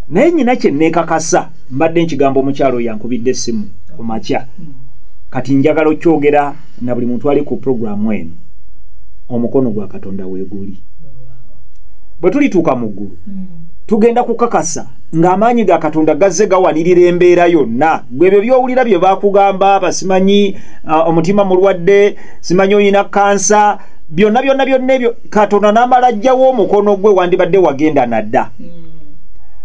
naye nyina kye neekakasa mbadde nkigambo omukyalo yankubidde essimu ku makya kati njagala okyogera na buli muntu ali ku programu eno omukono gwa Katonda weeguli bwe tulituuka mu ggulu tugenda kukakasa ng'amaanyi ga Katonda gazze gawanirira embeera yonna gwebyo byowulira bye bakugamba basimanyi omutima mulwadde simanyi oyina kansa byonna ebyo Katonda n'amala ajjawo omukono gwe wandibadde wagenda nadda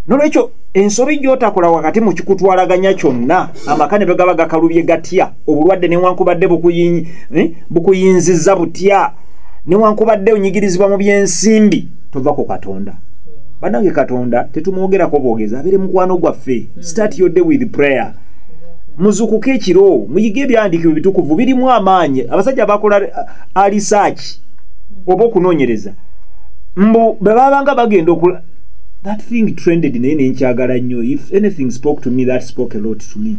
nolwekyo ensobi gy'otakola wakati mu kikutwalaganya kyonna amaka ne bagaba gakalubye gatya obulwadde newankubadde bukuyinzizza butya newankubadde onyigirizibwa mu byensimbi tova ku Katonda bannange Katonda tetumwogerako boogeza abeere mukwano gwaffe start your day with prayer muzukuke ekiro muyige ebyandiikibwa ebitukuvu birimu amaanyi abasajja bakola research oba okunoonyereza mbu bwe babanga bagenda okula that thing trended naye nenkyagala nnyo if anything spoke to me that spoke a lot to me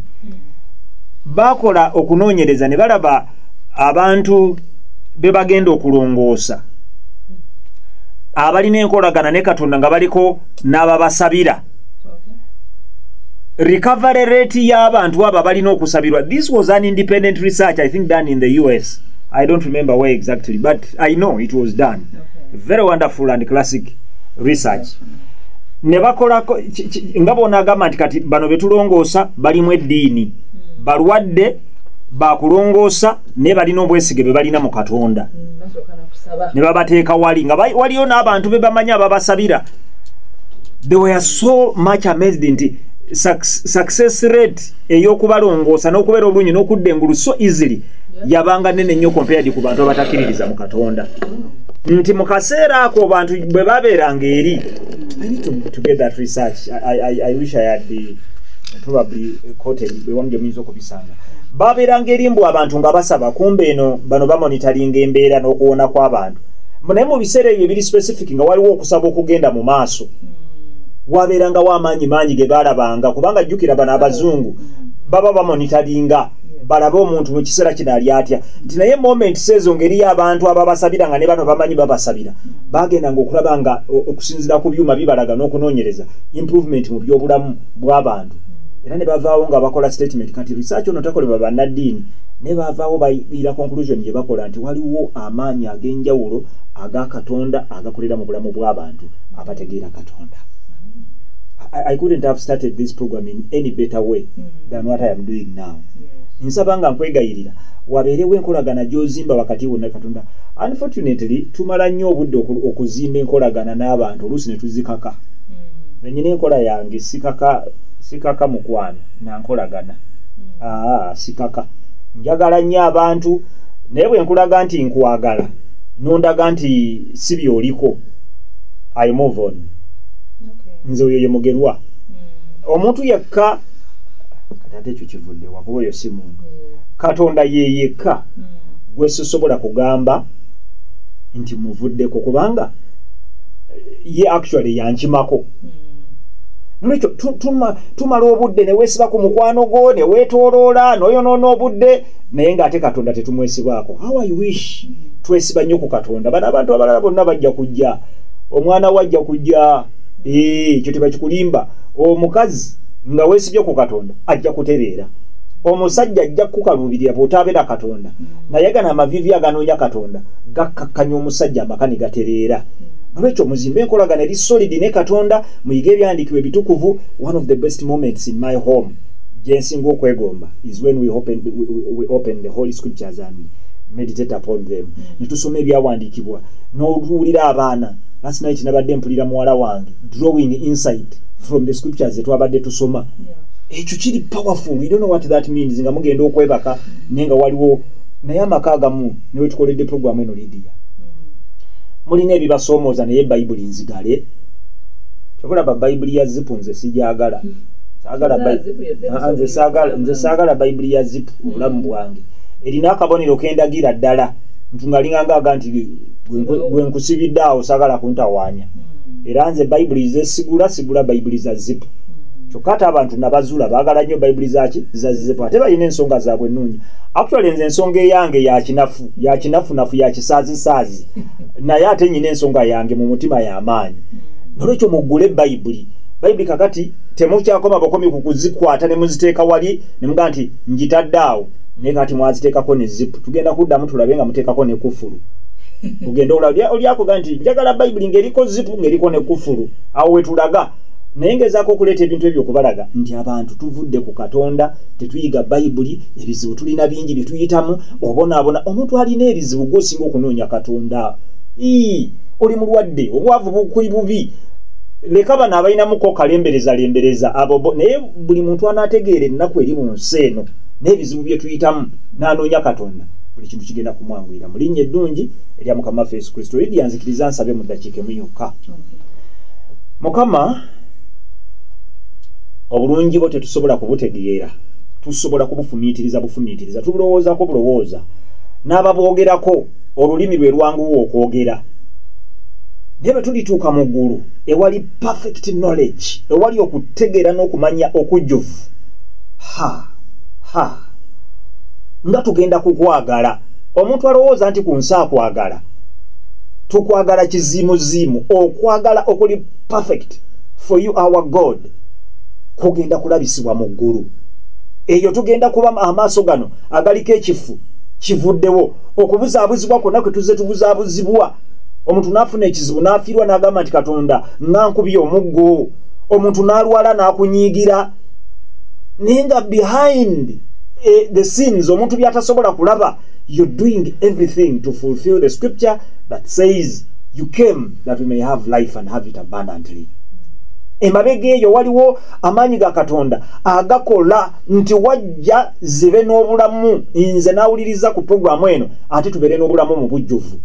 bakola okunoonyereza ne balaba abantu be bagenda okulongoosa abalina enkolagana ne Katonda nga baliko n'ababasabira recovery rate y'abantu abo balina okusabirwa. This was an independent research I think done in the US. I don't remember where exactly, but I know it was done. Very wonderful and classic research. Ne bakola nga bonagamba nti kati bano betulongoosa balimu eddiini balwadde bakulongoosa ne balina obwesige be balina mu Katonda ne babateeka wali nga waliyo n'abantu be bamanya babasabira. They were so much amazed nti success rate eyokubalongoosa n'okubeera obulungi n'okudda engulu so easily yabanga nene nnyo compared ku bantu abatakiririza mu Katonda. Nti mu kaseera ako bantu bwe babeeranga eri I need to get that research. I wish I had probably quoted bewamje muyinza okubisanga. Babeeranga eri mbu abantu nga basaba kumbe eno bano bamonitaringa embeera n'okuwona kw'abantu. Naye mu biseera ebyo ebiri specific nga waliwo okusaba okugenda mu maaso. Wabeeranga w'amaanyi mangi ge balabanga kubanga jjukira bano abazungu baba bamonitaringa balabe omuntu mu kiseera kino ali atya nti naye moment sezo ngeri y'abantu ababasabira nga ne bano bamanyi babasabira bagendanga okulaba nga okusinzira ku byuma bibalaga n'okunoonyereza improvement mu byobulamu bw'abantu era ne bavaawo nga bakola statement kati research ono takolebwa bannaddiini ne bavaawo bayira conclusion gye bakola nti waliwo amaanyi ag'enjawulo aga Katonda agakolera mu bulamu bw'abantu abategeera Katonda. I couldn't have started this program in any better way than what I am doing now. Nsaba nga nkwegayirira wabeerewo enkolagana gy'ozimba wakati wonna Katonda. Unfortunately tumala nnyo obudde okuzimba enkolagana n'abantu oluusi ne tuzikaka. Nenyina enkola yange sikaka mukwano na nkolagana. Sikaka. Njagala nnyo abantu naye bwe nkulaga nti nkwagala nondaga nti si byoliko I move on. Nze oyo ye mugerwa omuntu yekka katate ekyo kivudde wakuba oyo si muntu Katonda ye yekka gwe sisobola kugamba nti muvuddeko kubanga ye actually yankimako nolwekyo tumala obudde ne weesiba ku mukwano gwo ne weetooloola n'oyonoona obudde naye ng'ate Katonda tetumwesibaako. How I wish twesiba nnyo ku Katonda. Bano abantu abalala bonna bajja kujja omwana wajja kujja ekyo tebakikulimba. Omukazi nga weesibye ku Katonda ajja kutereera. Omusajja ajja kukalubirira bw'otaabeera Katonda naye gano amavivi aganoonya Katonda gakkakkanya omusajja amaka ne gatereera. Nolwekyo muzimbe enkolagana eri solid ne Katonda muyige ebyandiikibwa ebitukuvu. One of the best moments in my home gye nsinga okwegomba is when we open the Holy Scriptures and meditate upon them. Ne tusoma ebyawandiikibwa n'obuulira abaana. Last night nabadde mpulira muwala wange drawing insight from the scriptures that wabadde tusoma. Ekyo kiri powerful. You don't know what that means nga mugenda okwebaka nenga waliwo naye amaka agamu ne wetukoledde program eno Lydia. Mulina ebibasoomooza naye Bayibuli nzigale. Kyokulaba Bayibuli ya zipu nze sijagala. Nze saagala Bayibuli ya zipu obulamu bwange. Erina akabonero kendagira ddala. Ntungalinganga aga nti gwe nkusibidde awo saagala kuntawaanya. Era nze Bayibuli ze sigula Bayibuli za zipu. Kyokka ate abantu nabazuula baagala nnyo Bayibuli za zipu ate balina ensonga zaabwe ennungi. Actually nze ensonga eyange ya kinafunafu ya kisaazi naye ate nyina ensonga yange mu mutima y'amaanyi. Nolwekyo muggule Bayibuli Bayibuli kakati temukyakoma bakomi kukuzikwata ne muziteeka wali ne muga nti njitaddaawo naye kati mwaziteekako ne zipu tugenda kuddamu tulabe nga muteekako ne kufulu ugenda olyako nti njagala Bayibuli ng'eriko zipu ng'eriko ne kufulu awo wetulaga naye ngezaako okuleeta ebintu ebyo okubalaga nti abantu tuvudde ku Katonda tetuyiga Bayibuli ebizibu tulina bingi bye tuyitamu obonaabona omuntu alina ebizibu gw'osinga okunoonya Katonda oli mulwadde obwavu bukuli bubi leka bano abalinamuko kalembereza abo naye buli muntu anaategeera ennaku eri mu nsi eno n'ebizibu bye tuyitamu n'anoonya Katonda buli kintu kigenda kumwanguyira mu linnya eddungi erya Mukama waffe Yesu Kristo. Lidia nzikiriza nsabe mu ddakiika emu yokka. Mukama obulungi bwo tetusobola kubutegeera, tusobola kubufumiitiriza tubulowoozako bulowooza n'ababwogerako olulimi lwe lwanguwa okwogera. Naye bwe tulituuka mu ggulu ewali perfect knowledge, ewali okutegeera n'okumanya okujjuvu, nga tugenda kukwagala. Omuntu alowooza nti ku nsi akwagala, tukwagala kiziimuziimu. Okwagala okuli perfect for you our God kugenda kulabisibwa mu ggulu. Eyo tugenda kuba amaaso gano agaliko ekifu kivuddewo. Okubuzaabuzibwa kwonna kwe tuzze tubuzaabuzibwa. Omuntu n'afuna ekizibu n'afiirwa n'agamba nti Katonda ngankubye omuggo. Omuntu n'alwala n'akunyiigira. Naye nga behind the scenes omuntu byatasobola kulaba, you're doing everything to fulfill the scripture that says you came that we may have life and have it abundantly. Emabega eyo waliwo amaanyi ga Katonda agakola nti wajja zibe n'obulamu. Nze nawuliriza ku programu eno ate tubeere n'obulamu mu bujjuvu.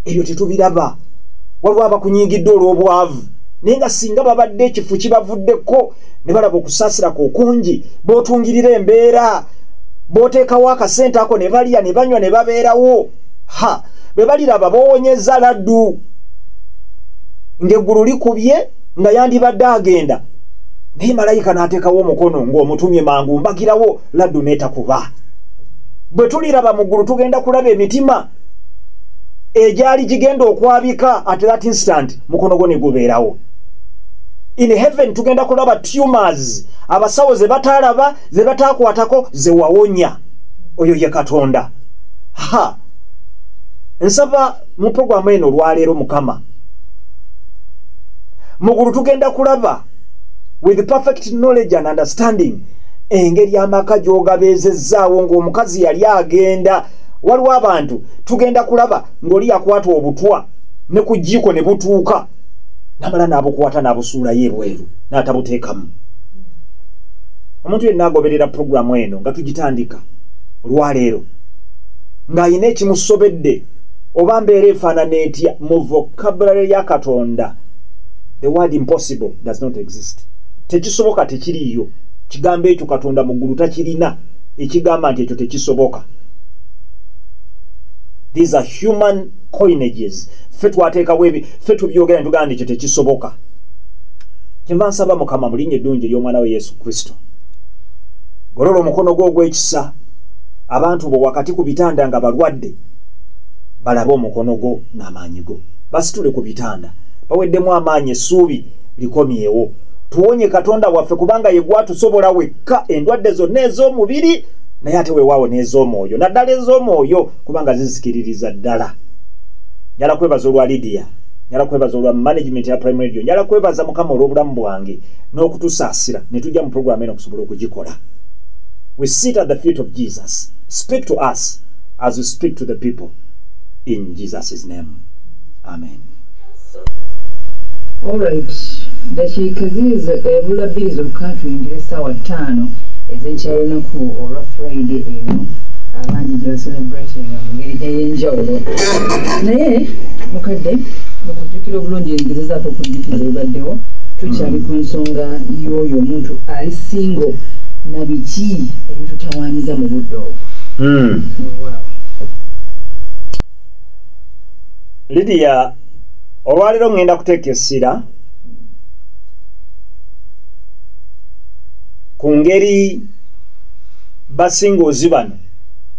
Ebyo tetubiraba. Waliwo abakunyiigidde olw'obwavu naye nga singa babadde ekifu kibavuddeko ne balaba okusaasirako okungi bootungirira embeera booteekawo akasente ako ne balya ne banywa ne babeerawo. Bwe baliraba boowonyeza laddu ng'eggulu likubye nga yandibadde agenda naye malayika n'ateekawo omukono ng'omutumye mangu mbagirawo laddu n'etakuba. Bwe tuliraba mu ggulu tugenda kulaba emitima egyali gigenda okwabika at that instant mukono gwo ne gubeerawo. In heaven tugenda kulaba tumors abasawo ze bataalaba ze bataakwatako ze wawonya. Oyo ye Katonda. Nsaba mu programu eno olwaleero Mukama mu ggulu tugenda kulaba with perfect knowledge and understanding engeri amaka gy'ogabeezezzaawo ng'omukazi yali agenda. Waliwo abantu tugenda kulaba ng'oli yakwata obutwa ne ku jjiiko ne butuuka namala n'abukwata n'abusuulayo ebweru n'atabuteekamu. Omuntu yenna agoberera programu eno nga tugitandika olwaleero ng'ayina ekimusobedde oba mbeera efaanana etya mu vocabulary ya Katonda. The word impossible does not exist. Tekisoboka tekiriiyo. Kigambo ekyo Katonda mu ggulu takirina ekigamba nti ekyo tekisoboka. These are human coinages. Ffe twateekawo ffe tubyogera ne tugamba nti ekyo tekisoboka. Kyenva nsaba Mukama mu linnya eddungi ery'omwana we Yesu Kristo, golola omukono gwo ogw'ekisa abantu bo wakati ku bitanda nga balwadde balabe omukono gwo n'amaanyi go. Basitule ku bitanda baweddemu amaanyi, essuubi likomyewo. Tuwonye Katonda waffe kubanga ye gwatusobola wekka endwadde zonna ez'omubiri naye ate weewaawo n'ez'omwoyo, naddala ez'omwoyo kubanga zizikiririza ddala. Njala kwebaza olwa Lidia, njala kwebaza olwa management ya Prime Radio, njala kwebaza Mukama olw'obulamu bwange n'okutusaasira ne tujja mu programu eno okusobola okugikola. We sit at the feet of Jesus. Speak to us as we speak to the people. In Jesus' name. Amen. All right. Dakiika ziizo ebula bbiri zokka tuyingira essaawa 5 ez'ekyalinaku olwa Friday eno abangi gye baselebratinga mu ngeri ey'enjawulo. Naye mukadde mukujjukira obulungi engezezaako okujjukira ebaddewo tukyali ku nsonga y'oyo omuntu ali singo na biki ebitutawaaniza mu budde obwo. Lidia, olwaleero ngenda kuteeka essira ku ngeri basingozi bano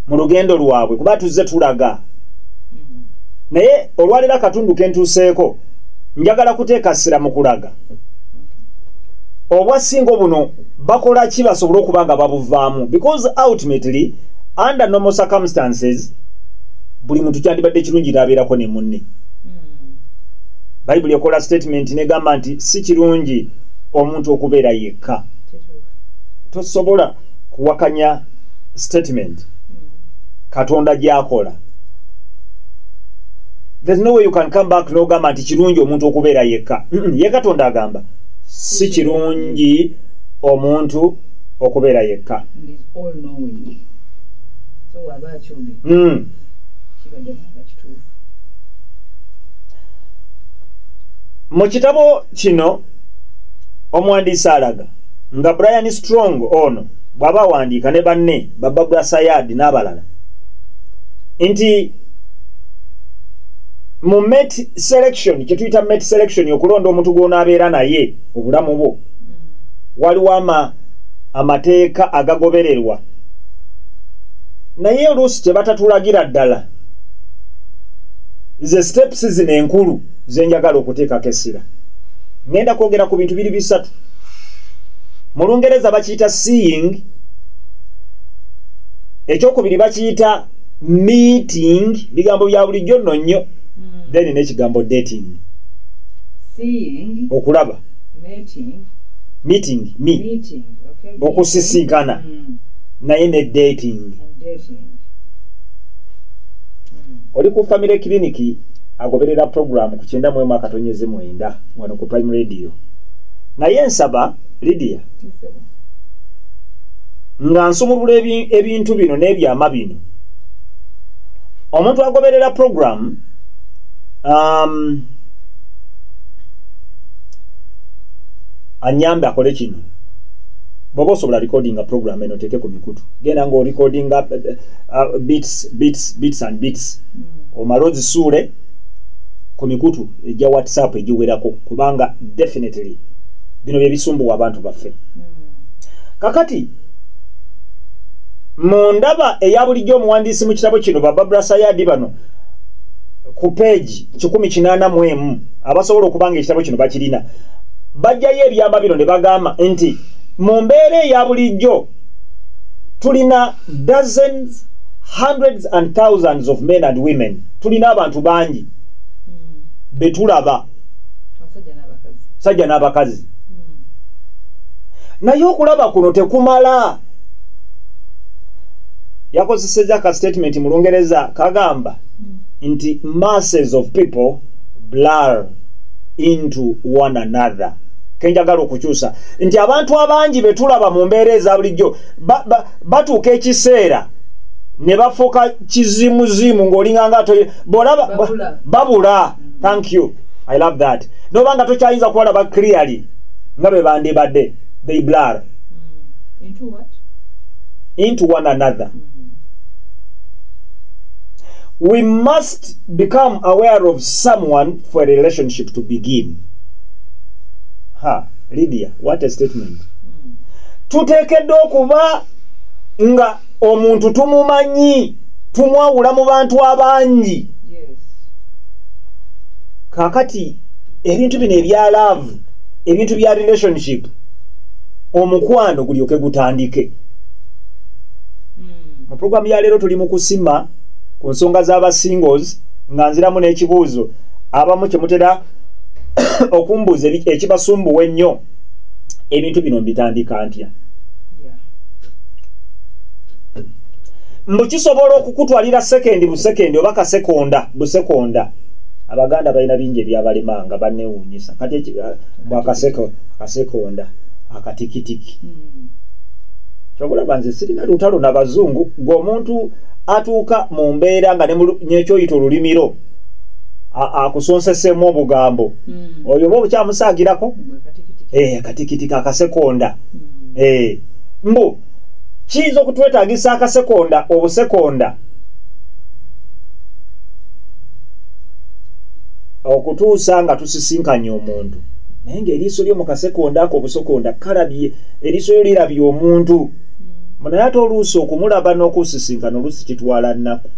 mu lugendo lwabwe kuba tuzze tulaga. Naye olwaleero akatundu ke ntuuseeko njagala kuteeka ssira mu kulaga obwasingo buno bakola ki basobole okuba nga babuvaamu, because ultimately under normal circumstances buli muntu kyandibadde kirungi n'abeerako ne munne. Bayibuli ekola statement negamba nti si kirungi omuntu okubeera yekka. Tosobola kuwakanya statement Katonda gy'akola. There's no way you can come back n'ogamba nti kirungi omuntu okubeera yekka. Ye Katonda agamba si kirungi omuntu okubeera yekka. Mu kitabo kino omuwandiisi alaga nga Brian Strong ono bw'aba wandiika ne banne Barbara Sayad n'abalala nti mu mate selection, kye tuyita mate selection, okulonda omuntu gw'onaabeera naye obulamu bwo, waliwo amateeka agagobererwa naye oluusi kye batatulagira ddala ze steps zino enkulu zenjagala okuteekako essira. Ngenda kwogera ku bintu biri bisatu. Mu Lungereza bakiyita seeing, ekyokubiri bakiyita meeting, bigambo bya bulijjo nno nnyo, then n'ekigambo dating. Seeing, okulaba, meeting, okay, okusisinkana, naye ne dating. Oli ku Family Clinic agoberera program ku 9.9 wano ku Prime Radio. Naye nsaba Lydia nga nsumulula ebintu bino n'ebyama bino, omuntu agoberera program anyambe akole kino. Bw'oba osobola recordinga program eno teke ku mikutu, genda nga recordinga bits and bits omala ozisuule ku mikutu ejja WhatsApp egiwerako, kubanga definitely bino bye bisumbuwa abantu baffe. Kakati mu ndaba eya bulijjo omuwandiisi mu kitabo kino Barbara Sayad bano ku page 180 abasobola okubanga ekitabo kino bakirina, bajjayo ebyama bino ne bagamba nti mu mbeera eya bulijjo tulina dozens, hundreds and thousands of men and women, tulina abantu bangi betulaba, sajja n'abakazi. Naye okulaba kuno tekumala. Yakozesezza ka statement mu Lungereza kagamba nti masses of people blur into one another. Kenjagala okukyusa nti abantu abangi betulaba mu mbeera eza bulijjo batuuka ekiseera ne bafuuka kizimuzimu ng'olinga nga babula. Thank you, I love that. Nobanga tokyayinza kubalaba clearly nga be bandibadde. They blur into what? Into one another. We must become aware of someone for a relationship to begin. Lydia, what a statement. Tuteekeddwa okuba nga omuntu tumumanyi, tumwawula mu bantu abangi. Kakati ebintu bino ebya love, ebintu bya relationship, omukwano gulyoke gutandike. Mu program ya leero tuli mu kusima ku nsonga z'aba singles, nga nziramu n'ekibuuzo abamu kye mutera okumbuuza ekibasumbuwa ennyo, ebintu bino mbitandika ntya? Mbu kisobola okukutwalira sekendi busekendi oba kasekonda busekonda. Abaganda balina bingi ebyabalemanga bannewuunyisa. Kati akasekonda akatikitiki. Kyobulaba nze sirina lutalo n'abazungu, ng'omuntu atuuka mu mbeera nga nekyoyita olulimiro akusonsesemu obugambo, oyo oba obukyamusaagirako akatikitiki akasekonda. Mbu kiyinza okutwetaagisa akasekonda obusekonda okutuusa nga tusisinkanye omuntu, naye ng'eriiso lyo mu kasekonda ako obusekonda kalabye, eriiso lyo lirabye omuntu. Naye ate oluusi okumulaba n'okusisinkana oluusi kitwala nnaku.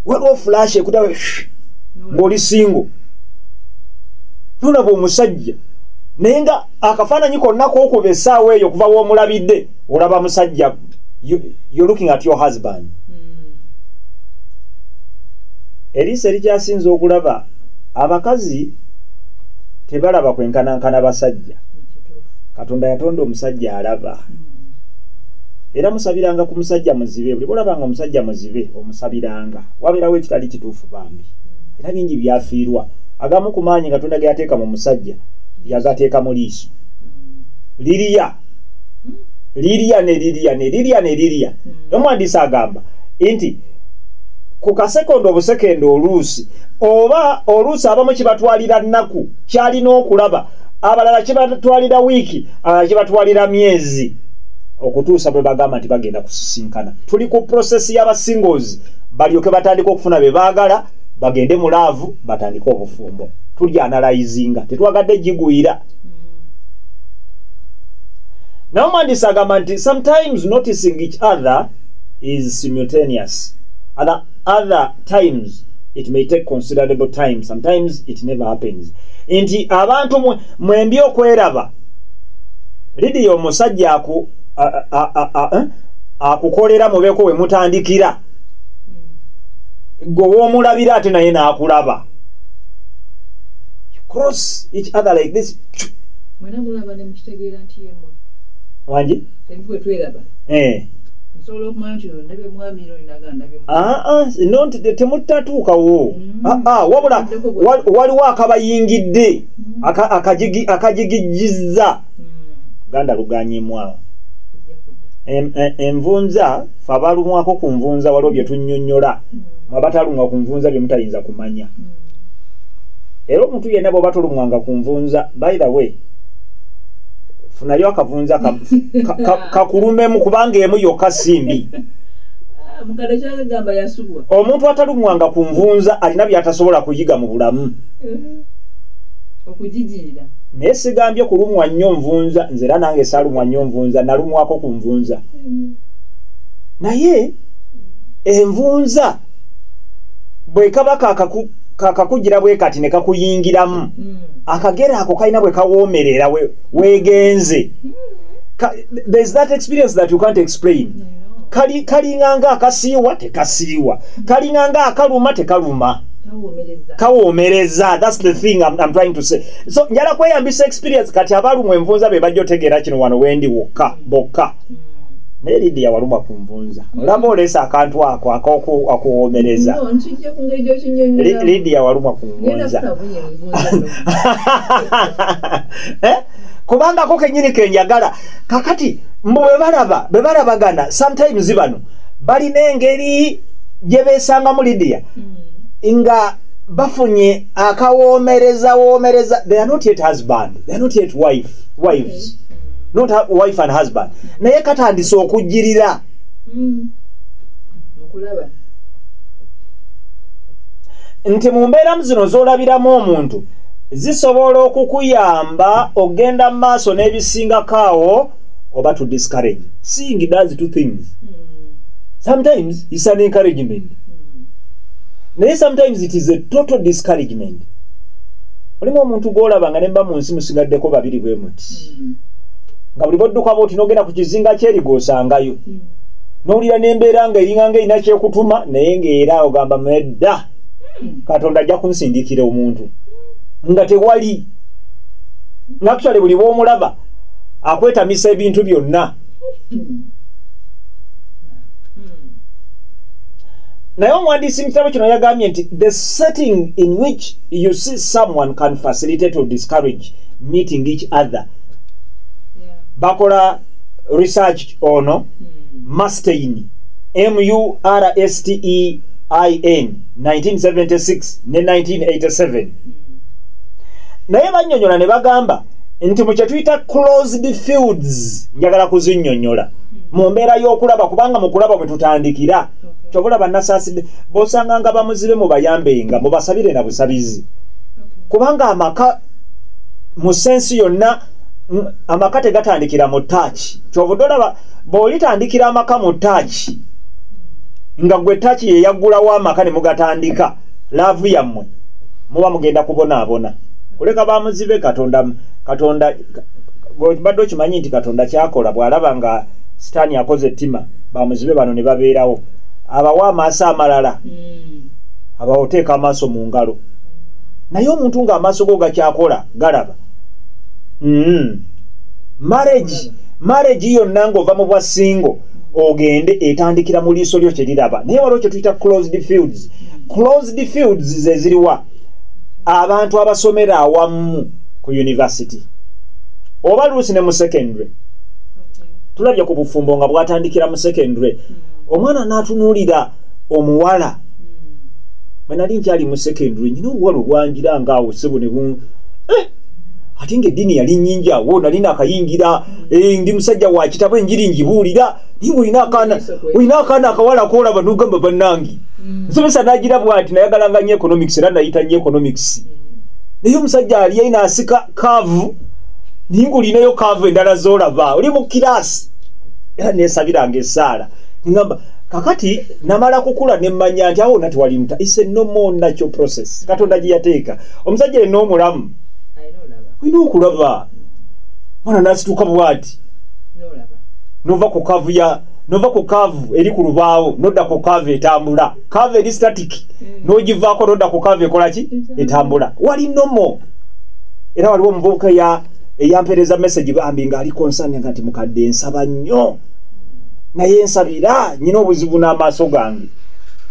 Waliwo flash ekutawe ng'oli singo, nolaba omusajja nenga akafaananyi konna k'okuba essaawa eyo kuva w'omulabidde olaba musajja, you're looking at your husband. Eriisa erikyasinza okulaba abakazi tebalaba kwenkanankana basajja. Katonda yatonda omusajja alaba. Era musabiranga ku musajja muzibe, buli bolabanga omusajja muzibe omusabiranga. Wabeerawo ekitali kituufu bambi. Era bingi byafiirwa. Agamu ku maanyi Katonda ge yateeka mu musajja yagateeka mu liiso. Liriya ne Liriya. Omwandiisi agamba nti ku kasekondo obusekendo oluusi oba oluusi abamu kibatwalira nnaku kyalina okulaba, abalala kibatwalira wiiki, abalala kibatwalira myezi okutuusa bwe bagamba nti bagenda kusisinkana. Tuli ku prosesi y'abasingles balyoke batandika okufuna be baagala, bagende mu laavu batandike obufumbo. Tuli analyzinga, tetwagadde gigwira. Now omwandiisi agamba nti sometimes noticing each other is simultaneous. Other times it may take considerable time. Sometimes it never happens. Nti abantu mwembi okweraba. Lidi omusajja akukolera mubeeko we mutandikira. Gwe w'omulabira ate naye n'akulaba. You cross each other like this. Mwena mulaba ne mukitegeera nti yemwe. Wangi? Temukwe tweraba. Solo kumanti ndabe mwami ro inaganda bye. Temutatuukawo. Wabula waliwo akabayingidde akajigijizza. Ganda luganyemwawo. Envunza fa balumwako ku nvunza waliwo bye tunnyonnyola. Mwabatalumwa ku nvunza bye mutayinza kumanya. Era omuntu yenna bw'oba tolumwanga ku nvunza, by the way, funayo akavunza kakulumemu kubanga emu yokka simbi. Mukadde kyagamba yasubwa. Omuntu atalumwanga ku nvunza alina by'atasobola kuyiga mu bulamu. Okujijirira. Naye sigambye kulumwa nnyo nvunza, nze era nange saalumwa nnyo nvunza, nalumwako ku nvunza. Naye envunza bwe kaba kakakugira bwe kati ne kakuyingiramu, akagera ako kalina bwe kawoomerera weegenze. There's that experience that you can't explain. Kalinganga akasiiwa tekasiiwa, kalinganga akaluma tekaluma, kawoomereza. That's the thing I'm trying to say. So njala kweyambisa experience kati abalumwa envunza be bajja otegeera kino wano wendi bokka. Naye Lydia walumwa ku nvunza. Olaba oleesa akantu ako akuwoomereza. Lydia walumwa ku nvunza. Kubanga ko kenyini kenjagala. Kakati mbu bwe balabagana sometimes bano balina engeri gye beesangamu Lydia nga bafunye akawoomereza. They are not yet husband, they are not yet wives. Not wife and husband. Naye katandise okujjirira. Mukulaba. Nti mu mbeera zino z'olabiramu omuntu zisobola okukuyamba ogenda mu maaso n'ebisingakaawo oba to discourage. Seeing does two things. Sometimes it's an encouragement. Naye sometimes it is a total discouragement. Olimu omuntu gw'olaba nga ne mba mu nsi musigaddeko babiri bwe muti. Nga buli bodduka bw'oti n'ogenda ku kizinga kyeri gw'osangayo. N'owulira n'embeera nga eringa erina kyekutuma naye ng'era ogamba medda Katonda ajja kunsindikira omuntu nga tewali. Actually buli bw'omulaba akwetamisa ebintu byonna. Naye omwandiisi mu kitabo kino yagambye nti the setting in which you see someone can facilitate or discourage meeting each other. Bakola research ono Mustaine, Mustein, 1976 ne 1987. Naye bannyonnyola ne bagamba nti mu kye tuyita closed fields, njagala kuzinnyonnyola mu mbeera y'okulaba, kubanga mu kulaba mwe tutandikira. Kyobula bannasaasidde b'osanganga bamuzibe mubayambenga, mubasabire na busabizi. Kubanga amaka mu sensi yonna amaka tegatandikira mu ttaaci. Kyovudde olaba bw'olitandikira amaka mu ttaaci nga gwe ttaaci ye yaggulawo amaka ne mugatandika, laavu yammwe muba mugenda kubonaabona. Kuleka bamuzibe Katonda Katonda bw'obadde okimanyi nti Katonda kyakola bw'alaba nga sitaani akoze ettima bamuzibe bano ne babeerawo abawa amaaso amalala abawoteeka amaaso mu ngalo naye omuntu ng'amaaso go gakyakola galaba marriage yonna ng'ova mu bwasingo ogende etandikira mu liiso lyo kye liraba naye waliwo kye tuyita closed fields ze ziriwa abantu abasomera awamu ku university oba luusi ne mu secondary tulabye ku bufumbo nga bwatandikira mu secondary omwana n'atunuulira omuwala bwe nali nkyali mu secondary nyina obuwala obwanjira ngaawo ssebo ne ate ng'eddiini yali nnyingi awo nali nakayingira ndi musajja wa kitabo enjiri ngibuulira niwe olina akaana akawala koolaba n'ogamba bannangi nsomesa n'agira bw'ati nayagalanga nnyo economics era nayita nnyo economics naye omusajja ali yalina asika kaavu naye ng'olinayo kaavu endala z'olaba oli mu kiraasi era neesabiranga essaala ngamba kakati namala kukula nemmanya nti awo nati wali muta ise no more natural process Katonda gye yateeka omusajja yenna omulamu olina okulaba mwana nasituka bwati nova ku kaavu eri ku lubaawo nodda ku kaavu etambula kaavu eri static n'ogivaako nodda ku kaavu ekola ki etambula wali nomo era waliwo omuvubuka eyampeereza message bambi ng'ali concern nga nti mukadde nsaba nnyo naye nsabira nyina obuzibu n'amaaso gange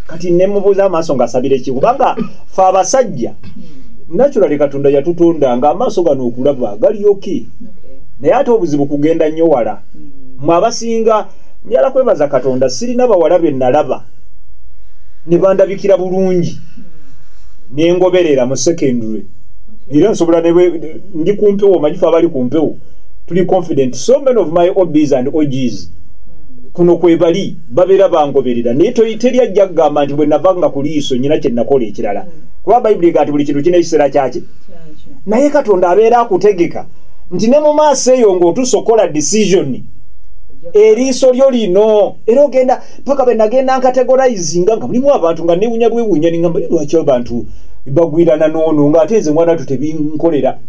kati ne mubuuza amaaso ng'asabira ki kubanga fe abasajja naturally Katonda yatutonda nga amaaso gano okulaba gali okay naye ate obuzibu kugenda nnyo wala mwe abasinga njala kwebaza Katonda sirina bawala be nalaba ne bandabikira bulungi nengoberera mu secondary era nsobola ndi kumpewo majifa abali kumpewo tuli confident so many of my OBs and OGs kuno kwebali babeera bangoberera naye teri ajja kugamba nti bwe navanga ku liiso nyina kye nakola ekirala kuba bayibuli gati buli kintu kina ekiseera kyaki naye Katonda abeera akutegeka nti ne mu maaso eyo ng'otusokola decision eriiso lyo lino era ogenda paka be nagenda nkategorizinga nga mulimu abantu nga newunya bwewunya ningamba lwaki abantu bagwirana noono ng'ate nze mwana tu tebinkolera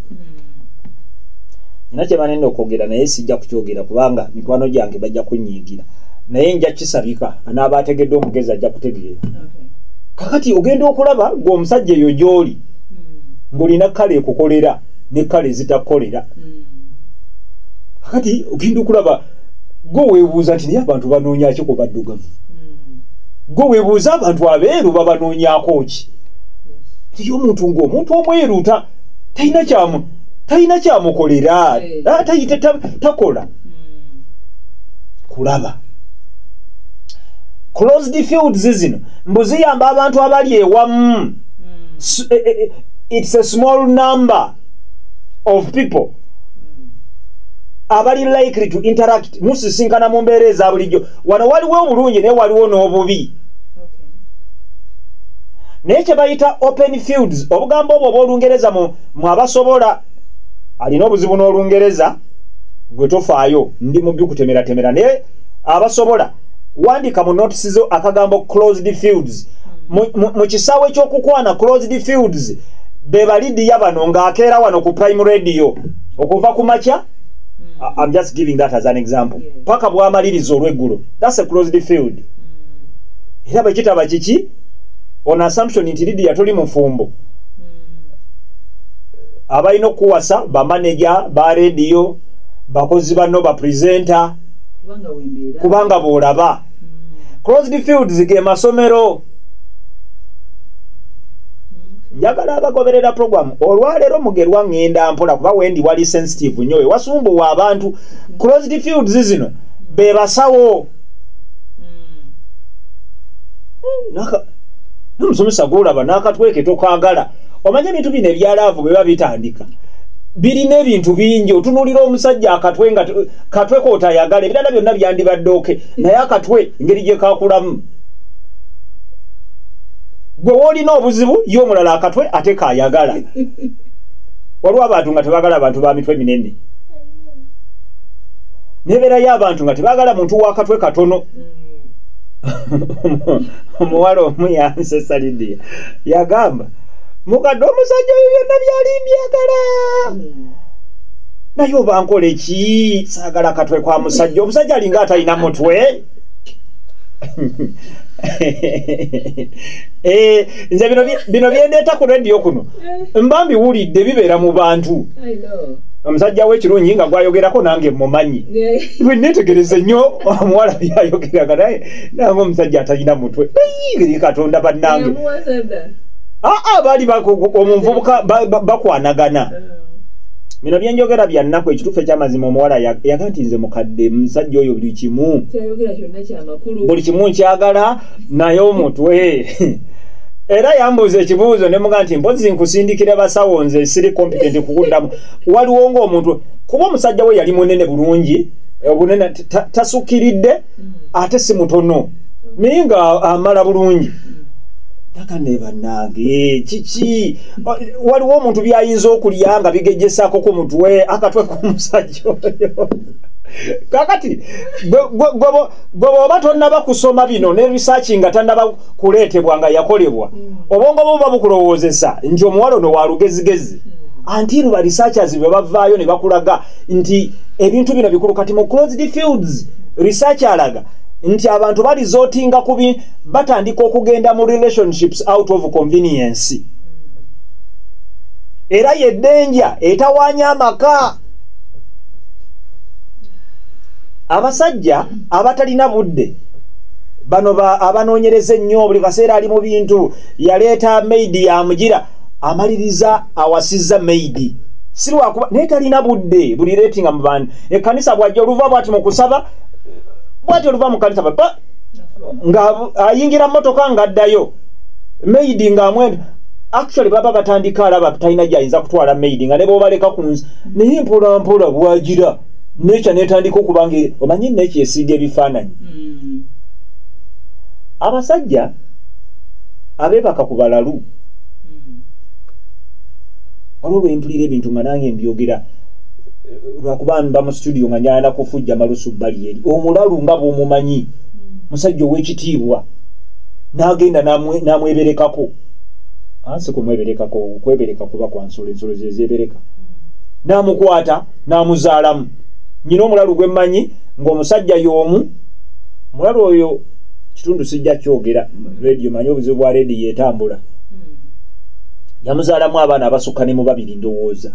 nina kye banenda okwogera naye sijja kukyogera kubanga mikwano gyange bajja kunyiigira naye nja kisabika anaaba ategedde omugezi ajja kutegeera kakati ogenda okulaba ng'omusajja eyo gy'oli ng'olina kale ekukolera ne kale zitakolera kakati ogenda okulaba gwe weebuuza nti naye abantu banoonyaki ku baddugavu gwe weebuuza abantu abeeru babanoonyako ki tiyo omuntu ng'omuntu omweru talina kyamukolera takola kulaba closed fields zino mbuziyamba abantu abali ewamu it's a small number of people abali likely to interact musisinkana mu mbeera eza bulijjo wano waliwo obulungi naye waliwo n'obubi naye kye bayita open fields obugambo obwo obw'Olungereza mu abasobola alina obuzibu n'Olungereza gwe tofaayo ndi mu by'okutemeratemera naye abasobola wandika mu notisi zo akagambo closed fields mu kisaawe ky'okukwana closed fields be balidiya bano ng'akeera wano ku prime radio okuva ku makya I'm just giving that as an example paka bw'amaliriza olw'eggulo that's a closed field era bwe kitaba kiki on assumption nti lidiya toli mufumbo abalina okuwasa bamaneja ba radio bakozi bano ba presenter kubanga bw'olaba closed fields ge masomero njagala abagoberera program olwaleero mugerwa ngenda mpola kuba wendi wali sensitive nnyo wasumbuwa abantu closed fields zino be basawo n'omusomesa gw'olaba n'akatweke tokaagala omanye ebintu bino ebyalaavu bwe babitandika birina ebintu bingi otunuulira omusajja akatwe nga katwe kootayagala ebirala byonna byandibadde oke naye akatwe engeri gye kakulamu gwe woolina obuzibu ye omulala akatwe ate kaayagala waliwo abantu nga tebaagala abantu ba mitwe minene nebeerayo abantu nga tebaagala muntu w'akatwe katono omuwala omu yansesa Lidia yagamba mukadde omusajja oyo byonna byali mbyagala naye oba nkole ki saagala katwe kwa musajja omusajja alinga atalina mutwe nze bino byendeeta ku radio kuno mba mbiwulidde bibeera mu bantu omusajja w'ekirungi nga gwayogerako nange mumanyi bwe neetegereze nnyo omuwala byayogeraga naye nange omusajja atalina mutwe katonda bannange baali omuvubuka bakwanagana bino byenjogera bya nnaku ekituufu ekyamazima omuwala yaga nti nze mukadde musajja oyo buli kimu nkyagala naye omutwe era yambuuza ekibuuzo ne muga nti mpozi nkusindikire basawo nze siri competent kukuddamu waliwo ng'omuntu kuba omusajja we yali munene bulungi obunene tasukkiridde ate si mutono naye nga amala bulungi nakane bannange kiki waliwo omuntu byayinza okulya nga bigejjesaako ku mutwe akatwe k'omusajja oyo kakati gwe oba tonnaba kusoma bino ne research nga tannaba kuleetebwa nga yakolebwa obwongo bwo buba bukulowoozesa nti omuwala ono wa lugezigezi anti ba researchers bwe bavaayo ne bakulaga nti ebintu bino bikulu kati mu closed fields research alaga nti abantu balizootinga kubi batandika okugenda mu relationships out of convenience era yeddenja etawaanya amaka abasajja abatalina budde bano abanoonyereza ennyo buli kaseera ali mu bintu yaleeta maidi yamugira amaliriza awasizza maidi si lwakuba naye talina budde buli leetinga mu bantu ekkanisa bwajja oluva bwati mu kusaba bwati oluva mu kanisa nga ayingira mmotoka ng'addayo maidi ng'amwenda actually baba batandika alaba talina gyayinza kutwala maidi nga ne boobaleka ku nsi naye mpola mpola bwagira nekya netandika okubanga omanyi neki esiiga ebifaananyi abasajja abeebaka ku balalu waliwo lwempulira ebintu nga nange mbyogera lwakuba mba mu studio nga nyala kufujja malusu bbali eri omulalu nga bw'omumanyi musajja ow'ekitiibwa n'agenda n'amweberekako ansi kumweberekako okwebereka kuba kwa nsolo ensolo zezebereka n'amukwata n'amuzaalamu nyina omulalu gwe mmanyi ng'omusajja y'omu omulalu oyo kitundu sijja kyogera radio manyi obuzibu bwa radio etambula yamuzaalamu abaana abasukka ne mu babiri ndowooza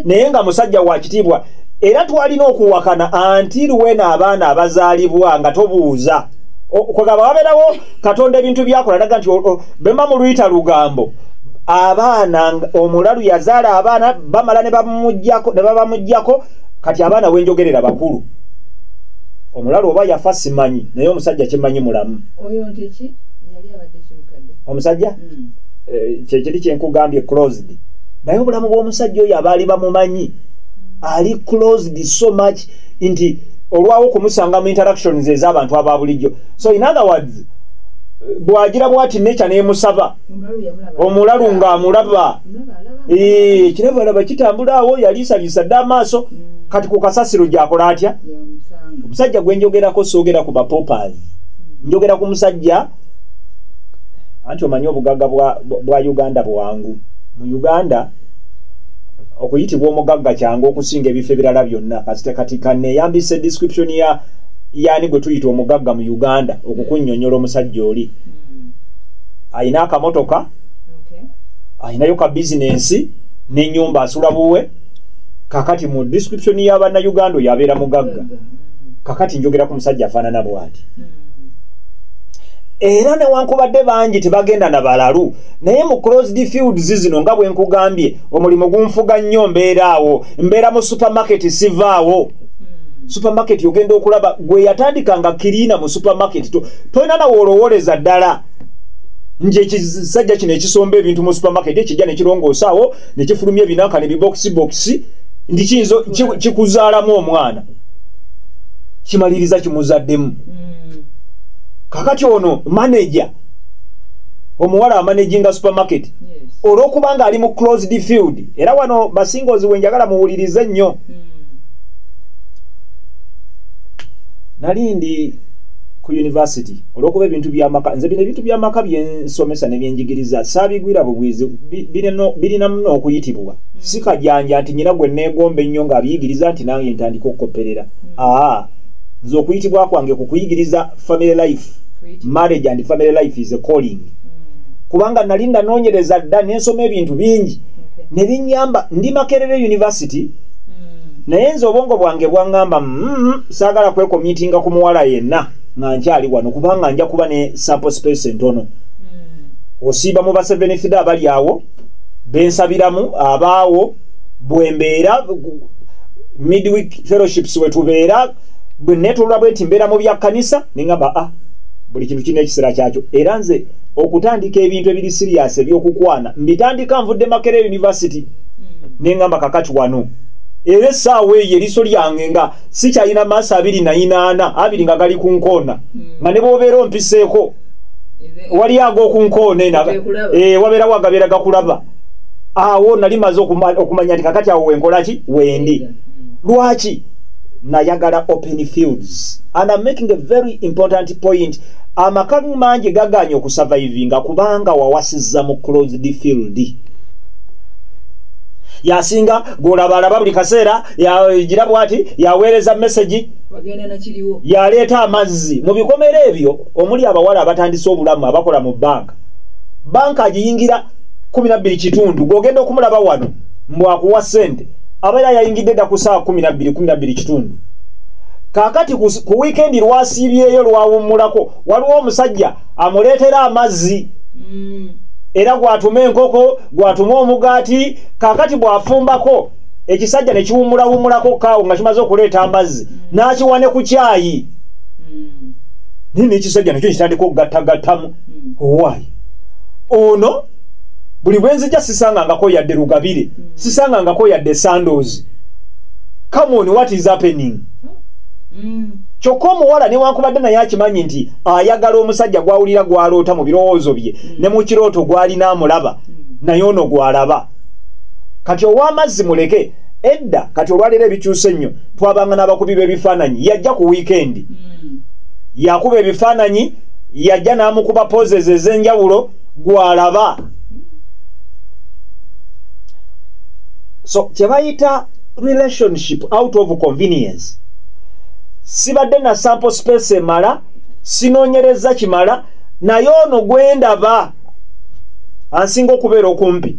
naye nga musajja wa kitiibwa era twalina okuwakana anti luwena abaana abazaalibwa nga tobuuza kwegamba wabeerawo katonda ebintu byakola naga nti bemba mu luyita lugambo abaana omulalu yazaala abaana bamala ne babamuggyako kati abaana wenjogerera bakulu omulalu oba yafa simanyi naye omusajja kyemmanyi mulamu omusajja kyekiri kyenkugambye closed naye obulamu bw'omusajja oyo abaali bamumanyi ali closed so much nti olwawo okumusanga mu interactions ez'abantu aba bulijjo so in other words bwagira bwati nekya nemusaba omulalu ng'amulaba kirabalaba kitambulaawo yaliisaliisa dda amaaso kati ku kasasiro gyakola atya omusajja gwe njogerako soogera ku bapopas njogera ku musajja anti omanyi obugagga bwa Uganda bwangu mu Uganda okuyitibwa omugagga kyangu okusinga ebifo ebirala byonna kati kaneyambisa description yani gwe tuyita omugagga mu Uganda okukunnyonnyola omusajja oli ayina akamotoka ayinayo ka bizinensi n'ennyumba asula buwe kakati mu description y'Abannayuganda oyo abeera mugagga kakati njogera ku musajja afaanana bw'ati era newankubadde bangi tebagenda na balalu naye mu closed fields zino nga bwe nkugambye omulimu gunfuga nnyo mbeeraawo mbeera mu supermarket sivaawo supermarket ogenda okulaba gwe yatandika nga kiriina mu supermarket tolina nawe olowoleza ddala nje ekisajja kino ekisomba ebintu mu supermarket ekijja nekirongosaawo nekifulumya ebinanka ne bibokisi ndi kiyinza kikuzaalamu omwana kimaliriza kimuzaddemu kakati ono manager omuwala amanaginga supermarket olw'okubanga ali mu closed field era wano basingles wenjagala muwulirize nnyo nalindi ku university olwokuba ebintu byamaka nze bino ebintu byamaka byensomesa ne byenjigiriza saabigwira bubwizi birina muno okuyitibwa si kajanja nti nyina gwe neegomba ennyo ng'abiyigiriza nti nange ntandika okukopperera nze okuyitibwa kwange kukuyigiriza family life marriage and family life is a calling kubanga nali nanoonyereza dda nensoma ebintu bingi ne binyamba ndi Makerere University naye nze obwongo bwange bwangamba saagala kwekomitinga ku muwala yenna nga nkyali wano kubanga nja kuba ne sample space entono osiiba mu ba 7 abali awo bensabiramu abaawo bwembeera midweek fellowships wetubeera bwenetulwa bwenti mbeera mu bya kanisa nengamba buli kintu kirina ekiseera kyakyo era nze okutandika ebintu ebiri serious ebyokukwana mbitandika nvudde Makerere University nengamba kakati wano era essaawa eyo eriso lyange nga sikyalina maaso 248 abiri nga gali ku nkoona nga ne bw'obeera ompiseeko wali ag'okunkoona wabeera wagabeera gakulaba awo nali maze okumanya nti kakati awo wenkola ki wendi lwaki nayagala open fields and I'm making a very important point amaka mangi gaganya okusurvivinga kubanga wawasizza mu closed field yasinga golabalaba buli kaseera yagira bwati yaweereza message yaleeta amazzi mu bikomere ebyo omuli abawala abatandise obulamu abakola mu banka agiyingira 12 kitundu gogenda okumulaba wano mbwakuwa sente abaera yayingidde dda ku saa 12 kitundu kakati ku weekend lwasiibyeyo lwawummulako waliwo omusajja amuleetera amazzi era gwatuma enkoko gwatuma omugaati kakati bwafumbako ekisajja ne kiwummulawummulako kaawo nga kimaze okuleeta amazzi n'akiwane ku kyayi nini ekisajja nakyo kitandika okugattagattamu owaayi ono buli bwenzija sisangangako yadde Rugabire sisangangako yadde Sandoz. Come on, what is happening? Kyokka omuwala newankubadde naye akimanyi nti ayagala omusajja gwawulira gwaloota mu birowoozo bye ne mu kirooto gwalina amulaba naye ono gwalaba kati ow'amazzi muleke edda kati olwaleero ebikyusa ennyo twabanga n'abakubi b'ebifaananyi yajja ku wiikendi yakuba ebifaananyi yajja n'amukuba poses ez'enjawulo gwalaba so kyebayita relationship out of convenience sibadde na sample space emala sinoonyereza kimala naye ono gwendaba ansinga okubeera okumpi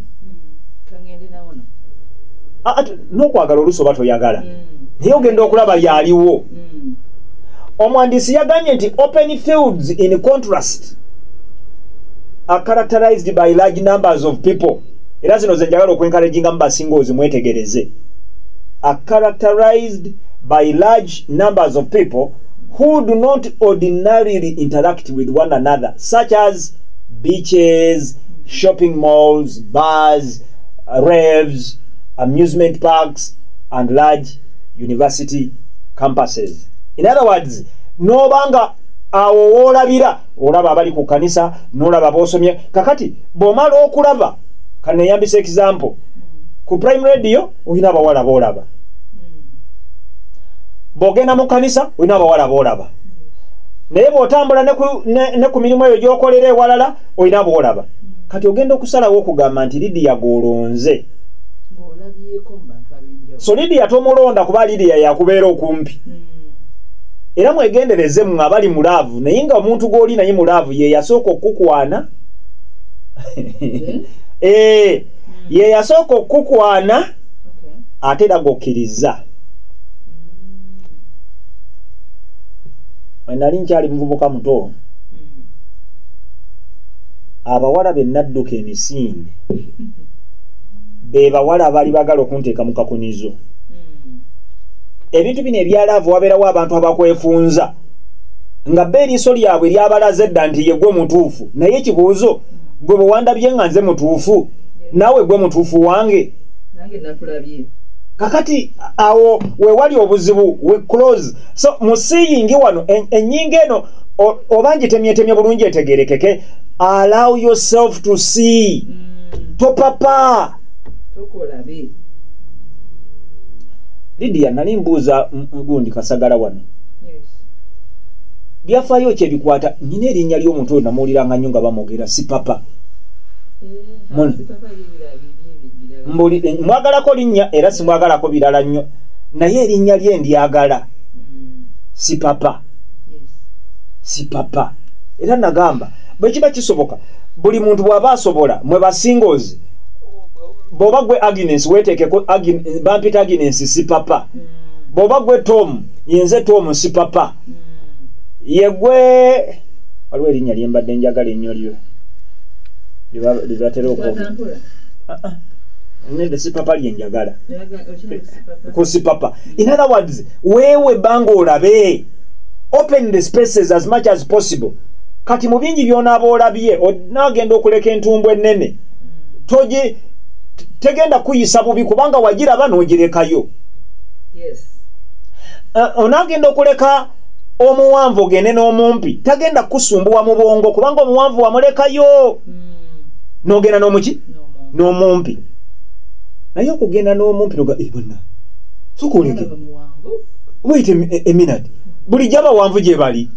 n'okwagala olusoba toyagala naye ogenda okulaba yaliwo omwandiisi yagambye nti open fields in contrast are characterized by large numbers of people era zino ze njagala okwenkalejinga mu basinga ozimwetegereze are characterized by large numbers of people who do not ordinarily interact with one another, such as beaches, shopping malls, bars, raves, amusement parks, and large university campuses. In other words, nobanga awo wolabira olaba abali ku kanisa nolaba bosomye kakati bomala okulaba kaneyambisa example ku prime radio oyina abawala bolaba bogenda mu kanisa oyina abawala bolaba naye bw'otambula ne ku mirimu eyo gy'okolera ewalala oyina bolaba kati ogenda okusalawo okugamba nti Lydia golonze so Lydia tomulonda kuba Lydia yakubeera okumpi era mwegendereze mwe abali mulaavu naye nga omuntu gw'oli naye mulaavu ye yasooka okukukwana ye yasooka okukukwana ate era gokkiriza nali nkyali muvubuka muto abawala be nadduka emisinde be bawala abaali bagala okunteeka mu kakunizo ebintu bino ebyalaavu wabeerawo abantu abakwefunza nga bbe eriiso lyabwe lyabalaze dda nti ye gwe mutuufu naye ekibuuzo gwe bwe wandabye nga nze mutuufu naawe gwe mutuufu wange kakati awo wewali obuzibu we close so musiyingi wano ennyinga eno oba ngitemyetemye bulungi etegerekeke allow yourself to see topapa tokolabe Lydia nali mbuuza gundi Kasagala wano byafaayo kye bikwata nyina erinnya ly'omuntu oyo namuwuliranga nnyo nga bamwogera si papa mwagalako linnya era simwagalako birala nnyo naye erinnya lye ndyagala si papa si papa era nagamba bwe kiba kisoboka buli muntu bw'aba asobola mwe basingozi bw'oba gwe Agnes weeteekeko bampita Agnes si papa bw'oba gwe Tom yenze Tom si papa yegwe waliwo erinnya lye mbadde njagala ennyo lyo libatera okwogera nende si papa lye njagala ku si papa in other words weewe banga olabe open the spaces as much as possible kati mu bingi by'onaaba olabye onaagenda okuleka entumbu ennene tegenda kuyisa bubi kubanga wagiraba n'ogirekayo onaagenda okuleka omuwanvu ogende n'omumpi tagenda kusumbuwa mu bwongo kubanga omuwanvu wamulekayo n'ogenda n'omuki n'omumpi naye okugenda n'omumpi noga bonna sokoleke wait a minute buli gy'abawanvu gye bali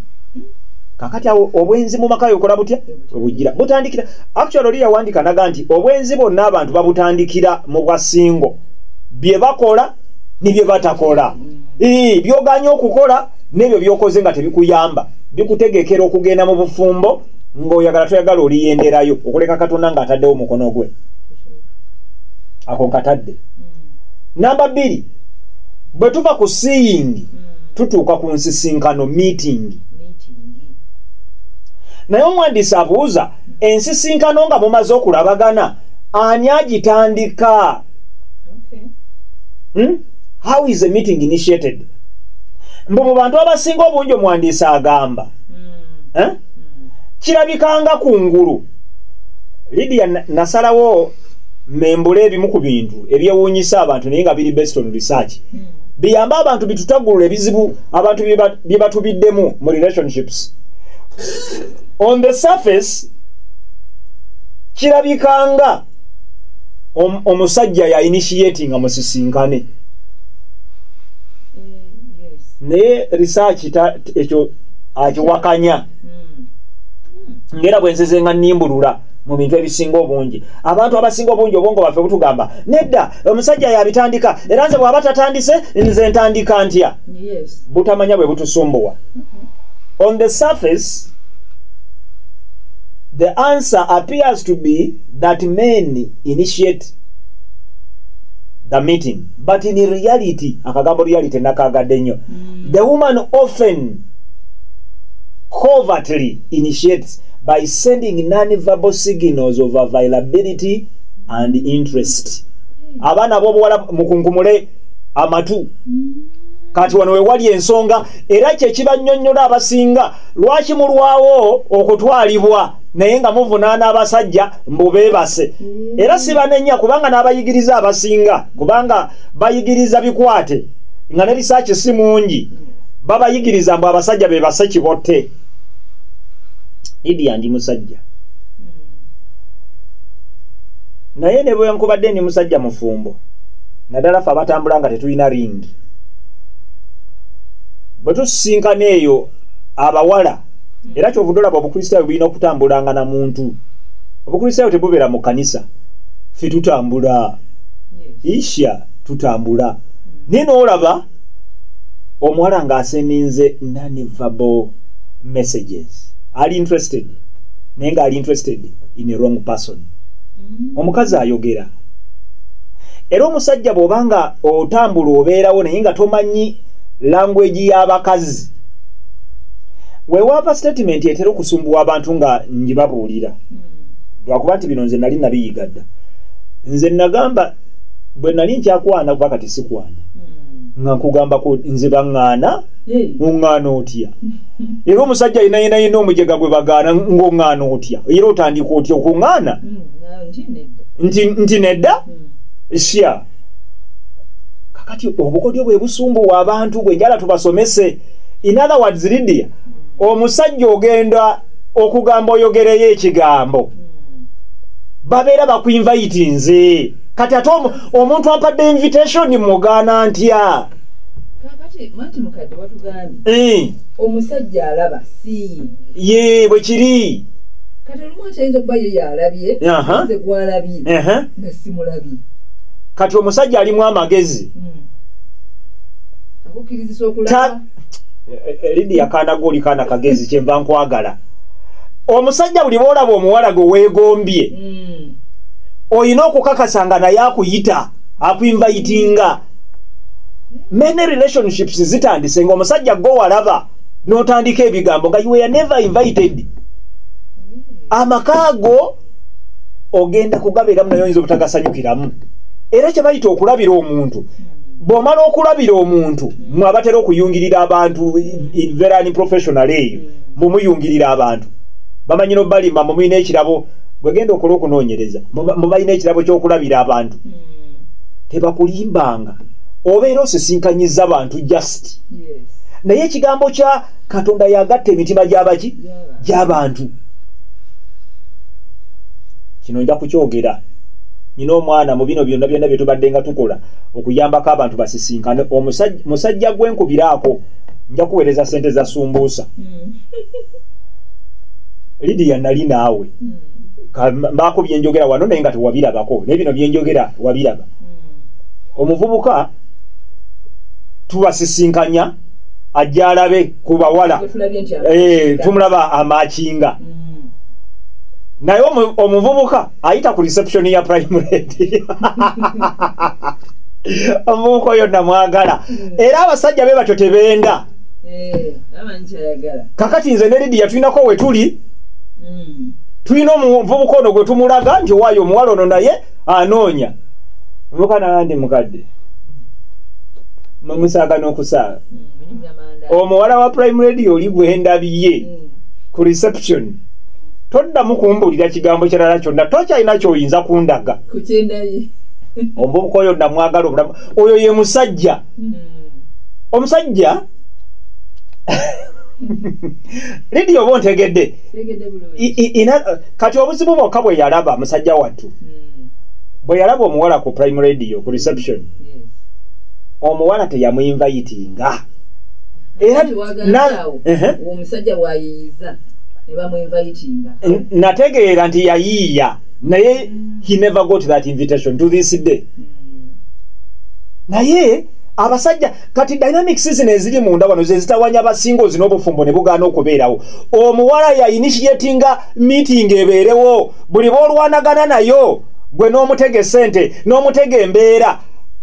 kakati awo obwenzi mu maka yokola butya obugira butandikira actually oli yawandika naga nti obwenzi bonna abantu babutandikira mu bwasingo bye bakola nibye batakola byoganya okukola n'ebyo byokoze nga tebikuyamba bikutegekera okugenda mu bufumbo ng'oyagala toyagala oliyenderayo okuleka Katonda ng'ataddewo omukono gwe ako nkatadde namba 2 bwe tuva ku seeing tutuuka ku nsisinkano meeting naye omwandiisi abuuza ensisinkano nga mumaze okulabagana ani agitandika how is a meeting initiated mbu mu bantu abasinga obungi omwandiisi agamba kirabikanga kungulu Lydia nasalawo membula ebimu ku bintu ebyewuunyisa abantu naye nga biri based on research biyamba abantu bitutagulula ebizibu abantu bye batubiddemu mu relationships on the surface kirabikanga omusajja ya initiating amusisinkane naye research ekyo akiwakanya ngera bwenzize nga nimbulula mu bintu ebisinga obungi abantu abasinga obungi obwongo baffe butugamba nedda omusajja yabitandika era nze bw'aba tatandise nze ntandika ntya butamanya bwe butusumbuwa on the surface the answer appears to be that men initiate the meeting but in reality akagambo reality nakagadde nnyo the woman often covertly initiates by sending non-verbal signals of availability and interest abaana b'obuwala mukunkumule amatu kati wano we wali ensonga era kye kibannyonnyola abasinga lwaki mulwawo okutwalibwa naye nga muvunaana abasajja mbu beebase era si banenya kubanga n'abayigiriza abasinga kubanga bayigiriza bikwate nga ne risaaki si mungi babayigiriza mbu abasajja beebase kibotte Lydia ndi musajja naye ne bwe nkubadde ndi musajja mufumbo naddala ffe abatambula nga tetulina ringi bwe tusinkana eyo abawala era kyovuddwa olaba obukristaayo bulina okutambulanga na muntu obukristaayo tebubeera mu kanisa ffe tutambula isha tutambula naye noolaba omuwala ng'aseninze non-verbal messages ali interested naye nga ali interested in a wrong person omukazi ayogera era omusajja bw'obanga otambula obeerawo naye nga tomanyi language y'abakazi weewaava statement etera okusumbuwa abantu nga njibabuulira lwakuba nti bino nze nali nabiyigadda nze nagamba bwe nali nkyakwana kuba kati sikwana nga nkugambako nze baŋŋaana oŋŋaana otya era omusajja yina omujega gwe bagaana ng'oŋŋaana otya era otandika otya okuŋŋaana nti nedda sya kakati obukodyo bwe busumbuwa abantu bwe njala tubasomese in other words Lydia omusajja ogenda okugamba oyogereyo ekigambo babeera bakuinvitinze kati ate omuntu ampadde invitation mugaana ntya Mati mukadde watugambye omusajja alaba si ye bwe kiri kati olumu ayinza okuba ye yalabye nze gwalabye nga simulabye kati omusajja alimu amagezi akukirizisa okulaba Lydia kaana goli kaana kagezi kyenva nkwagala omusajja buli boolaba omuwala gwe weegombye oyina okukakasanga naye akuyita akuinvitinga many relationships zitandise nga omusajja gwe walaba n'otandika ebigambo nga you were never invited amakaago ogenda kugabeeramu naye oyinza obutagasanyukiramu era kye bayita okulabira omuntu bw'omala okulabira omuntu mwabatera okuyungirira abantu very professional eyo mumuyungirira abantu bamanyina obalimba mumuyina ekirabo bwegenda okola okunoonyereza mubalina ekirabo ky'okulabira abantu tebakulimbanga obeera osisinkanyiza abantu just naye ekigambo kya Katonda yagatta emitima gy'abaki gy'abantu kino nja kukyogera nina omwana mu bino byonna byonna bye tubadde nga tukola okuyambako abantu basisinkane musajja gwenkubiraako nja kuweereza sente za sumbuusa Lydia nali naawe mbaako byenjogera wano naye nga tewabirabako naye bino byenjogera wabiraba omuvubuka tubasisinkanya ajja alabe ku bawala tumulaba amakinga naye omuvubuka ayita ku reception ya primary omuvubuka oyo namwagala era abasajja be batyo tebenda kakati nze ne Lydia tulinako we tuli tulina omuvubuka ono gwe tumulaga nti waayo omuwala ono naye anoonya omuvubuka nandi mukadde mumusaaga n'okusaaga omuwala wa primary radio oli gwendabiye ku reception toddamu kumbulira kigambo kirala kyonna tokyalina kyoyinza kundaga omuvubuka oyo namwagala obulamu oyo ye musajja omusajja Lydia oba ontegedde kati obuzibu bwokka bwe yalaba musajja wattu bwe yalaba omuwala ku primary radio ku reception omuwala teyamwinvayitinga omusajja bwayiyiza ne bamwinvayitinga nategeera nti yayiiya naye he never got that invitation to this day naye abasajja kati dynamics zino eziri munda wano ze zitawanya abasingozi n'obufumbo ne bugaana okubeerawo omuwala ya initiatinga meeting ebeerewo buli boolwanagana nayo gwe n'omutege sente n'omutege embeera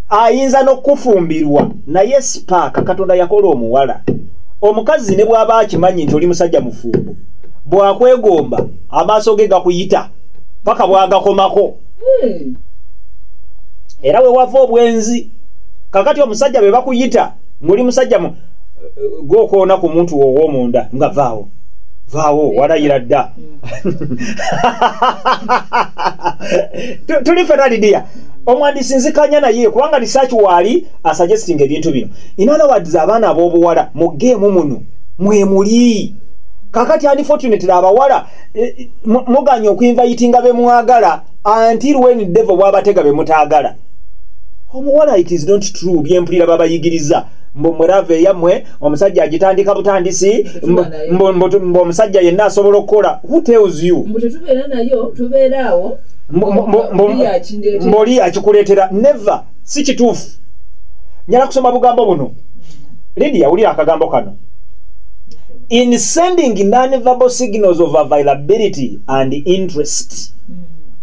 ayinza n'okufumbirwa naye spaaka Katonda yakola omuwala omukazi ne bw'aba akimanyi nti oli musajja mufumbo bw'akwegomba amaaso ge gakuyita paka bw'agakomako era we wava obwenzi kakati omusajja be bakuyita ng'oli musajja gw'okoona ku muntu ow'omunda nga vaawo walayira dda tuli fena Lydia omwandisi nzikanya naye kubanga research waali asuggesting ebintu bino in other words abaana ab'obuwala mu geemu muno mwemuli kakati unfortunately abawala muganya okuinvitinga be mwagala until when devil bw'abatega be mutaagala omuwala it is not true byempulira babayigiriza mwerave yammwe omusajja agitandika butandisi omusajja yenna asobola okukola who tells you tubeera nayo tubeeraawo mboli akikuleetera never si kituufu nyala kusoma bugambo buno Lydia wulira akagambo kano in sending non-verbal signals of availability and interest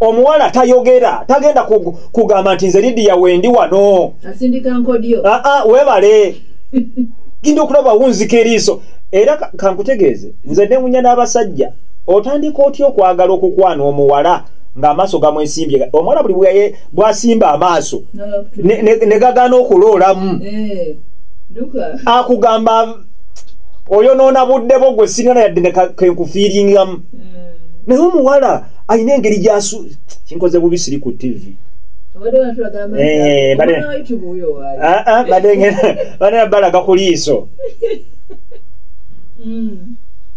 omuwala tayogera tagenda kugamba nti nze Lydia wendi wano asindika nkodyo webale ginda okulaba wunzika eriiso era kankutegeeze nze nemunya n'abasajja otandika otya okwagala okukwana omuwala ng'amaaso gamwesimbye omuwala buli bwasimba amaaso ne gagaana okuloolamu akugamba oyonoona budde bwo gwe sirina yadde nekenkufiiringamu naye omuwala alina engeri gyasu kinkoze bubi siri ku TV badde balaga ku liiso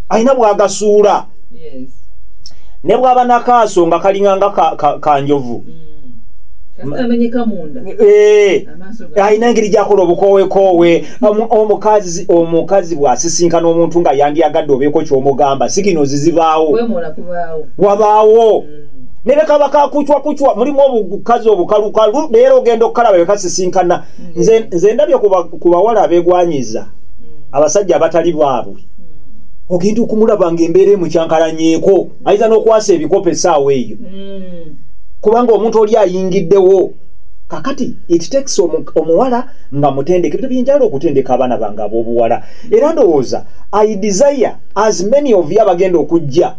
alina bwagasuula ne bw'aba nakaaso nga kalinganga kanjovu amenyeka munda ayina engeri gyakola obukowekowe omukazi bw'asisinkana omuntu nga yandiyagadde obeeko ky'omugamba siginozi zibaawo wabaawo ne bekaba kakucwakucwa mulimu obukazi obukalukalu leero ogenda okukalaba bekasisinkana nze ndabye ku bawala abeegwanyiza abasajja abatali baabwe ogenda okumulaba ng'embeera emukyankalanyeeko ayinza n'okwasa ebikopo essaawa eyo kubanga omuntu oli ayingiddewo kakati it takes omuwala nga mutendeke ebintu byinjala okutendeka abaana bange ab'obuwala era ndowooza I desire as many of you abagenda okujja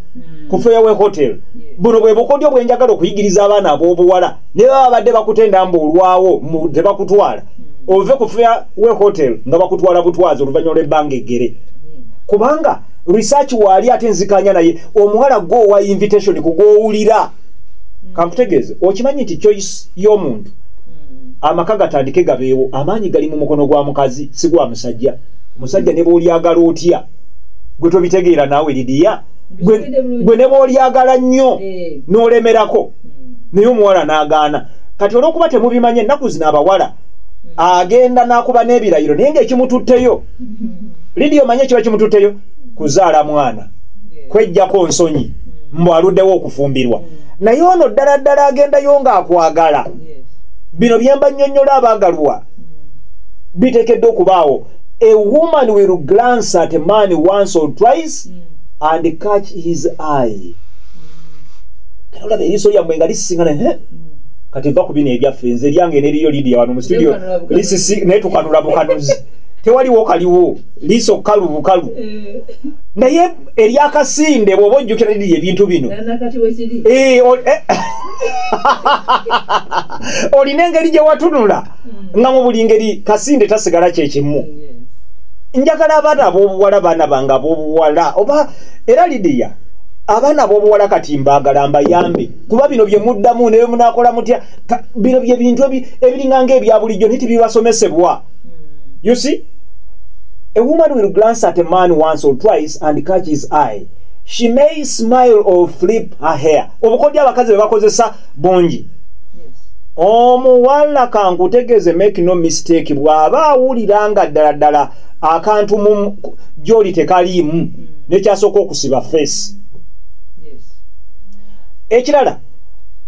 ku Fairway Hotel buno bwe bukodyo bwenjagala okuyigiriza abaana ab'obuwala ne baba badde bakutenda mbu olwawo tebakutwala ove ku Fairway Hotel nga bakutwala butwazi oluvannyuma lw'ebbanga eggere kubanga research waali ate nzikanya naye omuwala gwowa invitation kugwowulira kankutegeeze okimanyi nti choice y'omuntu amaka gatandike gabeewo amaanyi gali mu mukono gwa mukazi si gwa musajja musajja ne bw'olyagala otya gwe tobitegeera naawe lidiya gwe ne bw'olyagala nnyo n'olemerako naye omuwala n'agaana kati olw'okuba temubimanye ennaku zino abawala agenda n'akuba n'ebirayiro naye ng'ekimututteyo lidiya omanye ekiba kimututteyo kuzaala mwana kwejjako nsonyi mbu aluddewo okufumbirwa naye ono ddala ddala agendayo ng'akwagala bino byemba nnyonnyola abaagalwa biteekeddwa okubaawo a woman will glance at a man once or twice and catch his eye olaba eriiso lyammwe nga lisisiŋana kati va ku bino ebyaffe nze lyange neriyo lidiya wano mu studio lisisi naye tukanula bukanuzi tewaliwo kaliwo liiso kkalu bukalu naye eryakasinde bw'oba ojjukira lidiya ebintu bino olina engeri gye watunula nga mu buli ngeri kasinde tasigala kyekimu njagala abaana ab'obuwala baana bange ab'obuwala oba era lidiya abaana ab'obuwala kati mbaagala mbayambe kuba bino bye muddamu ne bye munaakola mutya bino bye bintu ebiringa ng'ebya bulijjo naye tibibasomesebwa you see a woman will glance at a man once or twice and catch his eye. She may smile or flip her hair. Obukodya abakazi bwe bakozesa bungi. Omuwala kankutegeeze make no mistake bw'aba awulira nga ddala ddala akantu mu gy'oli tekaliimu nekyasooka okusiba face. Ekirala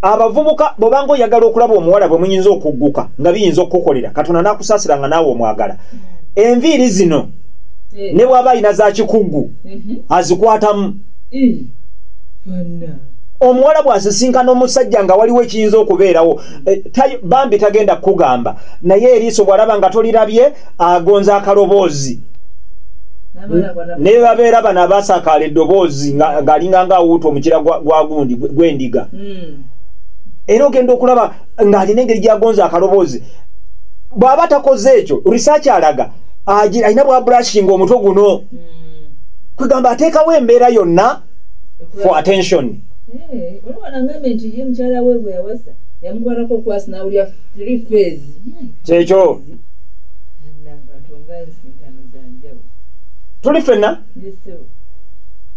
abavubuka bw'obanga oyagala okulaba omuwala bwe muyinza okugguka nga biyinza okukukolera Katonda n'akusaasira nga naawe omwagala. Enviiri zino ne bw'aba alina za kikuggu azikwatamu omuwala bw'asisinkana omusajja nga waliwo ekiyinza okubeerawo bambi tagenda kukugamba naye eriiso bw'alaba nga tolirabye agonza akaloboozi ne babeera bano abaasakaala eddoboozi ng'alinga ng'awuuta omukira gwa gundi gw'endiga era ogenda okulaba ng'alina engeri gy'agonza akaloboozi bw'aba takoze ekyo research alaga alina bwa brushing omutwe guno kwegamba ateekawo embeera yonna for attention kyekyo tuli ffenna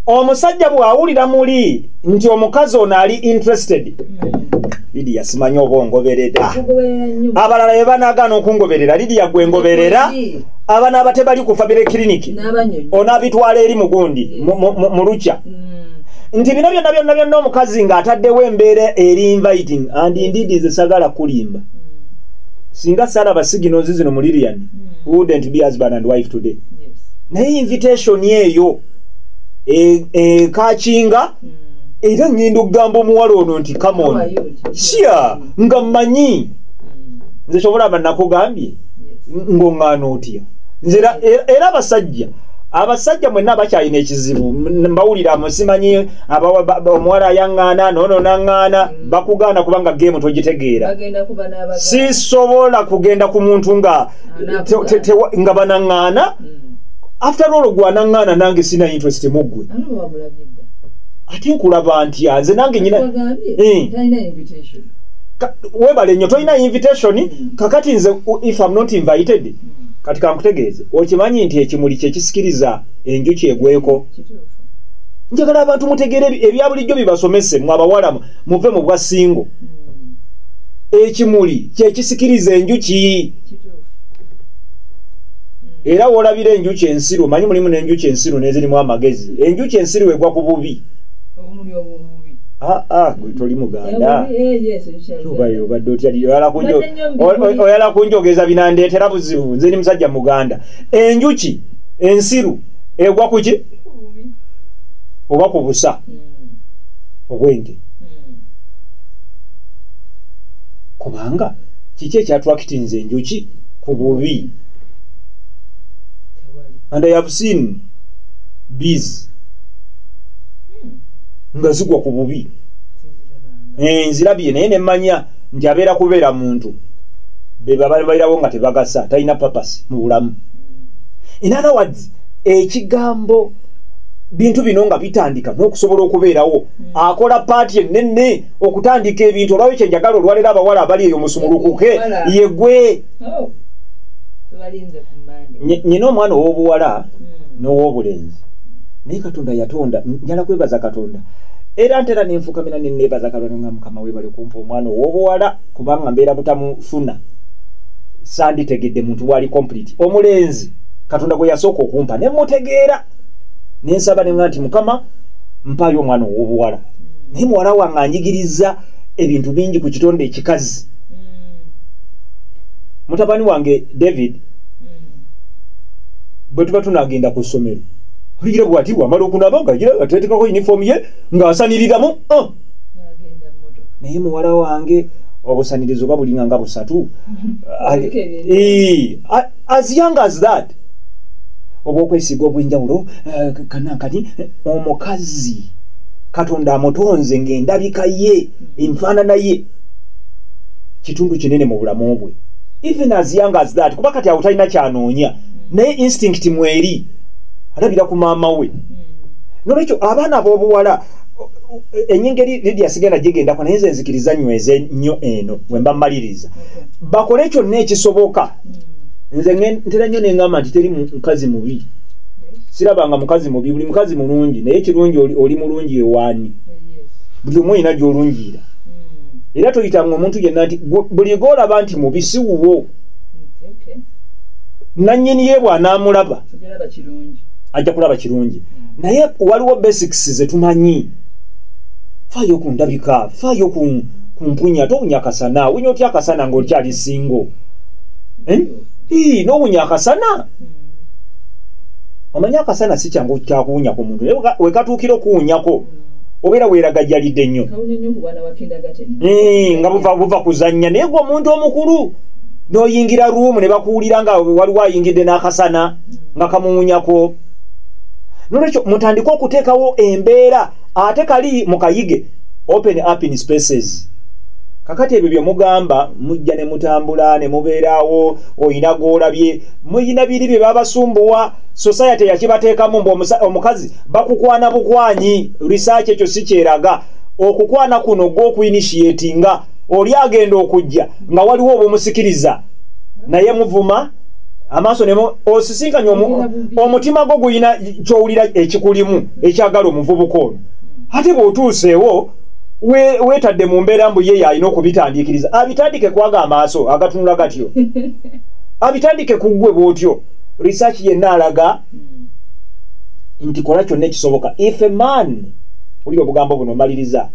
omusajja bw'awulira muli nti omukazi ono ali interested Lidiya simanyi oba ongoberera abalala be banaagaana okungoberera Lidiya gwe ngoberera abana abatebali kufa bire kiriniki onaabitwala eri mugundi mu lukya nti bino byonna omukazi ng'ataddewo embeera eri inviting and indeed zisagala kulimba singa salaba signals zino mu Lilian wouldn't be husband and wife today naye invitation eyo kakinga era ngenda okugamba omuwala ono nti come on shia nga mmanyi nze kyobalaba nakugambye ng'oŋŋaana otya nze era abasajja mwenna bakyalina ekizibu mbawulira musimanyi omuwala ayaŋŋaana noono naŋŋaana bakugaana kubanga geemu togitegeera sisobola kugenda ku muntu nga banaŋŋaana after all gwanaŋŋaana nange sina interest mu ggwe ate nkulaba ntya nze nange nyina webale nnyo tolina invitation kakati nze if I'm not invited kati kankutegeeze okimanyi nti ekimuli kyekisikiriza enjuki egweko njagala abantu mutegeere ebya bulijjo bibasomese mwe abawala muve mu bwa singo ekimuli kyekisikiriza enjuki era wolabira enjuki ensiru manyi mulimu n'enjuki ensiru n'ezirimu amagezi enjuki ensiru egwa ku bubi gwe toli Muganda obadde otya oyala kunjogeza binandeetera buzibu nze ni musajja Muganda enjuki ensiru egwa ku ki oba ku busa obwenge kubanga kiki ekyatwakitinze enjuki ku bubi and I have seen bees nga zigwa ku bubi nzirabye naye nemmanya nti abeera kubeera muntu bebabalirawo nga tebagasa talina papasi mu bulamu in other words ekigambo bintu bino nga bitandika n'okusobola okubeerawo akola paati ennene okutandika ebintu olwawo ekyo njagala olwalera abawala abali eyo musumulukuke yegwe nyina omwana ow'obuwala n'ow'obulenzi naye Katonda yatonda njala kwebaza Katonda era ntera nenfukamira nenebaza Katonda nga Mukama webale kumpa omwana ow'obuwala kubanga mbeera butamufuna sanditegedde muntu wali complete omulenzi Katonda gwe yasooka okumpa nemutegeera nensaba ne nti Mukama mpayo omwana ow'obuwala naye muwala wange anjigiriza ebintu bingi ku kitonde ekikazi mutabani wange David bwe tuba tunagenda ku ssomero oligira bwati bwamala okunaba nga gira atetekako uniform ye ng'asaniriramu naye muwala wange obusanirizo babulinga nga busatu as young as that oba okwesiga obwenjawulo kanankani omukazi Katonda amutonze ng'endabika ye enfaanana ye kitundu kinene mu bulamu bwe even as young as that kuba kati awo talina kyanoonya naye instinct mweri alabira ku maama we nolwekyo abaana ab'obuwala enyingeri Lydia sigenda gigendako naye nze nzikiriza nyweze nnyo eno bwe mba mmaliriza bakole kyonna ekisoboka nze ntera nnyo neŋŋamba nti teri mukazi mubi sirabanga mukazi mubi buli mukazi mulungi naye kirungi oli mulungi ewaani buli omu olina gy'olungiira era toyitanga omuntu yenna nti buli gw'olaba nti mubi si wuwo nannyini ye bw'anaamulaba ajja kulaba kirungi naye waliwo basics zetumanyi faayo ku ndabika faayo ku mpunya towunya akasana wunya otya akasana ng'okyali singo n'owunya akasana omanya akasana si kyangu kyakuwunya ku muntu wekatuukira okuwunyako obeera weeragajjalidde nnyo nga buva kuzannya naye gwe omuntu omukulu n'oyingira ruumu ne bakuwulira nga waliwo ayingidde n'akasana nga kamuwunyako nolwekyo mutandike okuteekawo embeera ate kali mukayige open up in spaces kakati ebyo bye mugamba mujja ne mutambula ne mubeerawo oyina gw'olabye muyina biri bye babasumbuwa society yakibateekamu mbu omukazi bakukwana bukwanyi research ekyo si kyeraga okukwana kuno gw'okuinitiatinga oli agenda okujja nga waliwo obumusikiriza naye muvuma amaaso nemo osisinkanye omutima gwo guyina kyowulira ekikulimu ekyagala omuvubuka ono ate bw'otuuseewo weetadde mu mbeera mbu ye yalina okubitandiikiriza abitandike kwaga amaaso agatunula gatyo abitandike ku ggwe bw'otyo research yenna alaga nti kola kyonna ekisoboka if a man oli obugambo buno maliriza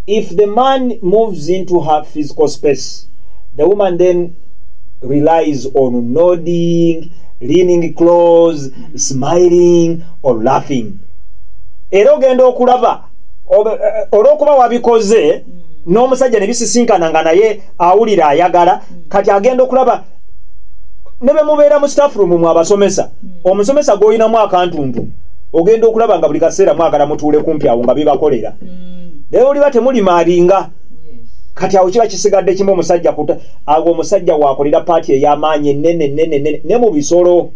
if the man moves into her physical space the woman then relies on nodding, leaning close, smiling or laughing. Era ogenda okulaba olw'okuba wabikoze n'omusajja ne bisisinkana naye awulira ayagala kati agenda okulaba ne be mubeera mu staff room mwabasomesa omusomesa gw'olinamu akantuntu ogenda okulaba nga buli kaseera mwagala mutuule kumpi awo nga bibakolera naye oliba temulimaalinga kati awo kiba kisigadde kimu omusajja kuta awo omusajja wakolera paati ey'amaanyi ennene ne mu bisolo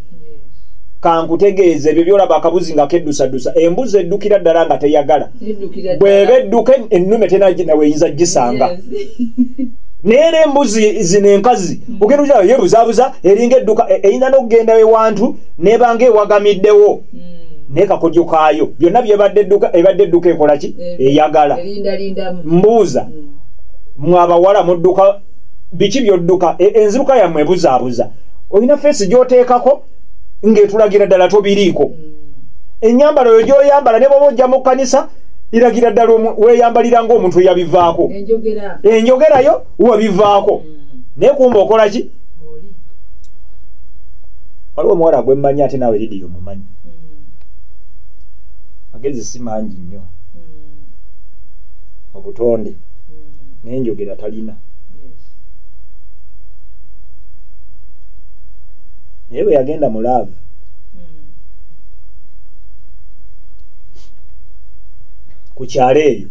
kankutegeeze ebyo byolaba akabuzi nga keddusaddusa embuzi eddukira ddala nga teyagala bw'eba edduka ennume tena weeyinza gisanga naye n'embuzi zino enkazi ogenda okiraba yebuzaabuza eringa edduka eyinza n'okugenda ewantu n'ebanga ewagamiddewo naye kakodyo kaayo byonna byebadde edduka ekola ki eyagala mbuuza mwabawala mudduka biki byodduka enziruka yammwe buzaabuza olina feesi gy'oteekako ng'etulagira ddala tobiriiko ennyambala oyo gy'oyambala ne bw'oba ojja mu kkanisa iragira ddala weeyambalira ng'omuntu eyabivaako enjogerayo wabivaako naye kumba okola ki waliwo omuwala gwe mmanyi ate naawe lidiyo mumanyi magezi si mangi nnyo obutonde naye njogera talina naye bwe yagenda mu laavu ku kyalo eyo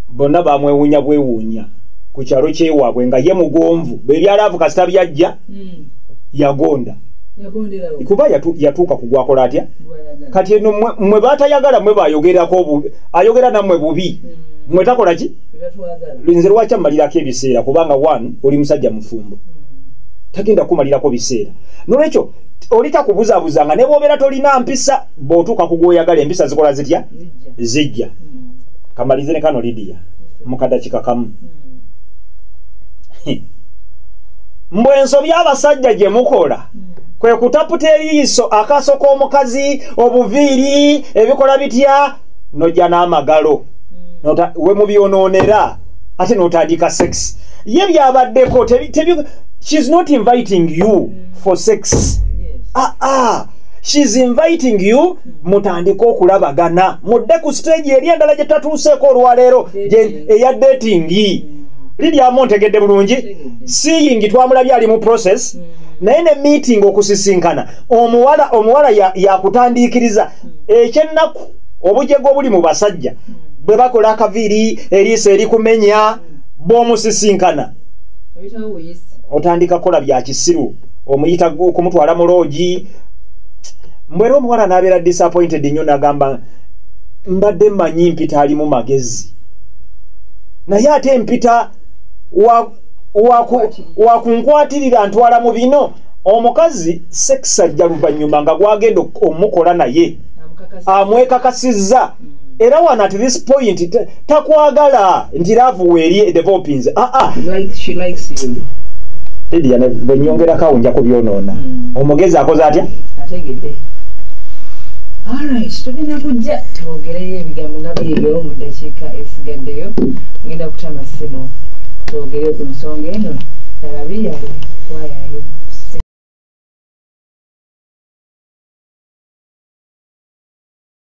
bonna bamwewuunya bwewuunya ku kyalo kyewaabwe nga ye mugonvu bebyalaavu kasita byajja yagonda kuba yatuuka kugwakola atya kati eno mwe batayagala mwe bayogerako ayogera nammwe bubi mwe takola ki nze lwaki ammalirako ebiseera kubanga one oli musajja mufumbo tagenda kumalirako biseera nolwekyo oli takubuzaabuzanga ne bw'obeera tolina mpisa bw'otuuka ku gwoyagala empisa zikola zitya zijja kamalize ne kano Lidia mukadakika kamu mbwe ensobi abasajja gye mukola kwe kutaputa eriiso akaaso k'omukazi obuviiri ebikola bitya nojja n'amagalo we mubyonoonera ate n'otandika sex ye byabaddeko she's not inviting you for sex she's inviting you mutandika okulabagana mudde ku stage eri endala gye tatuuseeko olwaleero eya dating Lidia montegedde bulungi seeing twamulabye ali mu process naye ne meeting okusisinkana omuwala yakutandiikiriza ekyennaku obujego obuli mu basajja bwe bakola akaviiri eriiso erikumenya bw'omusisinkana otandika kola bya kisiru omuyita kumutwala mu loogi mbwera omuwala n'abeera disappointed nnyo n'agamba mbadde mmanyi mpita alimu magezi naye ate empita wakunkwatirira ntwala mu bino omukazi sex ajja luvannyuma nga gwagenda omukola naye amwekakasizza era wano at this point takwagala nti laavu weeri developings she likes you Lidia benyongerako awo nja kubyonoona omugezi akoze atya ategedde alright tugenda kujja twogereyo ebigambo nga bibyo mu ddakiika esigaddeyo ngenda kutama ssimu twogereyo ku nsonga eno laba biyale wayayo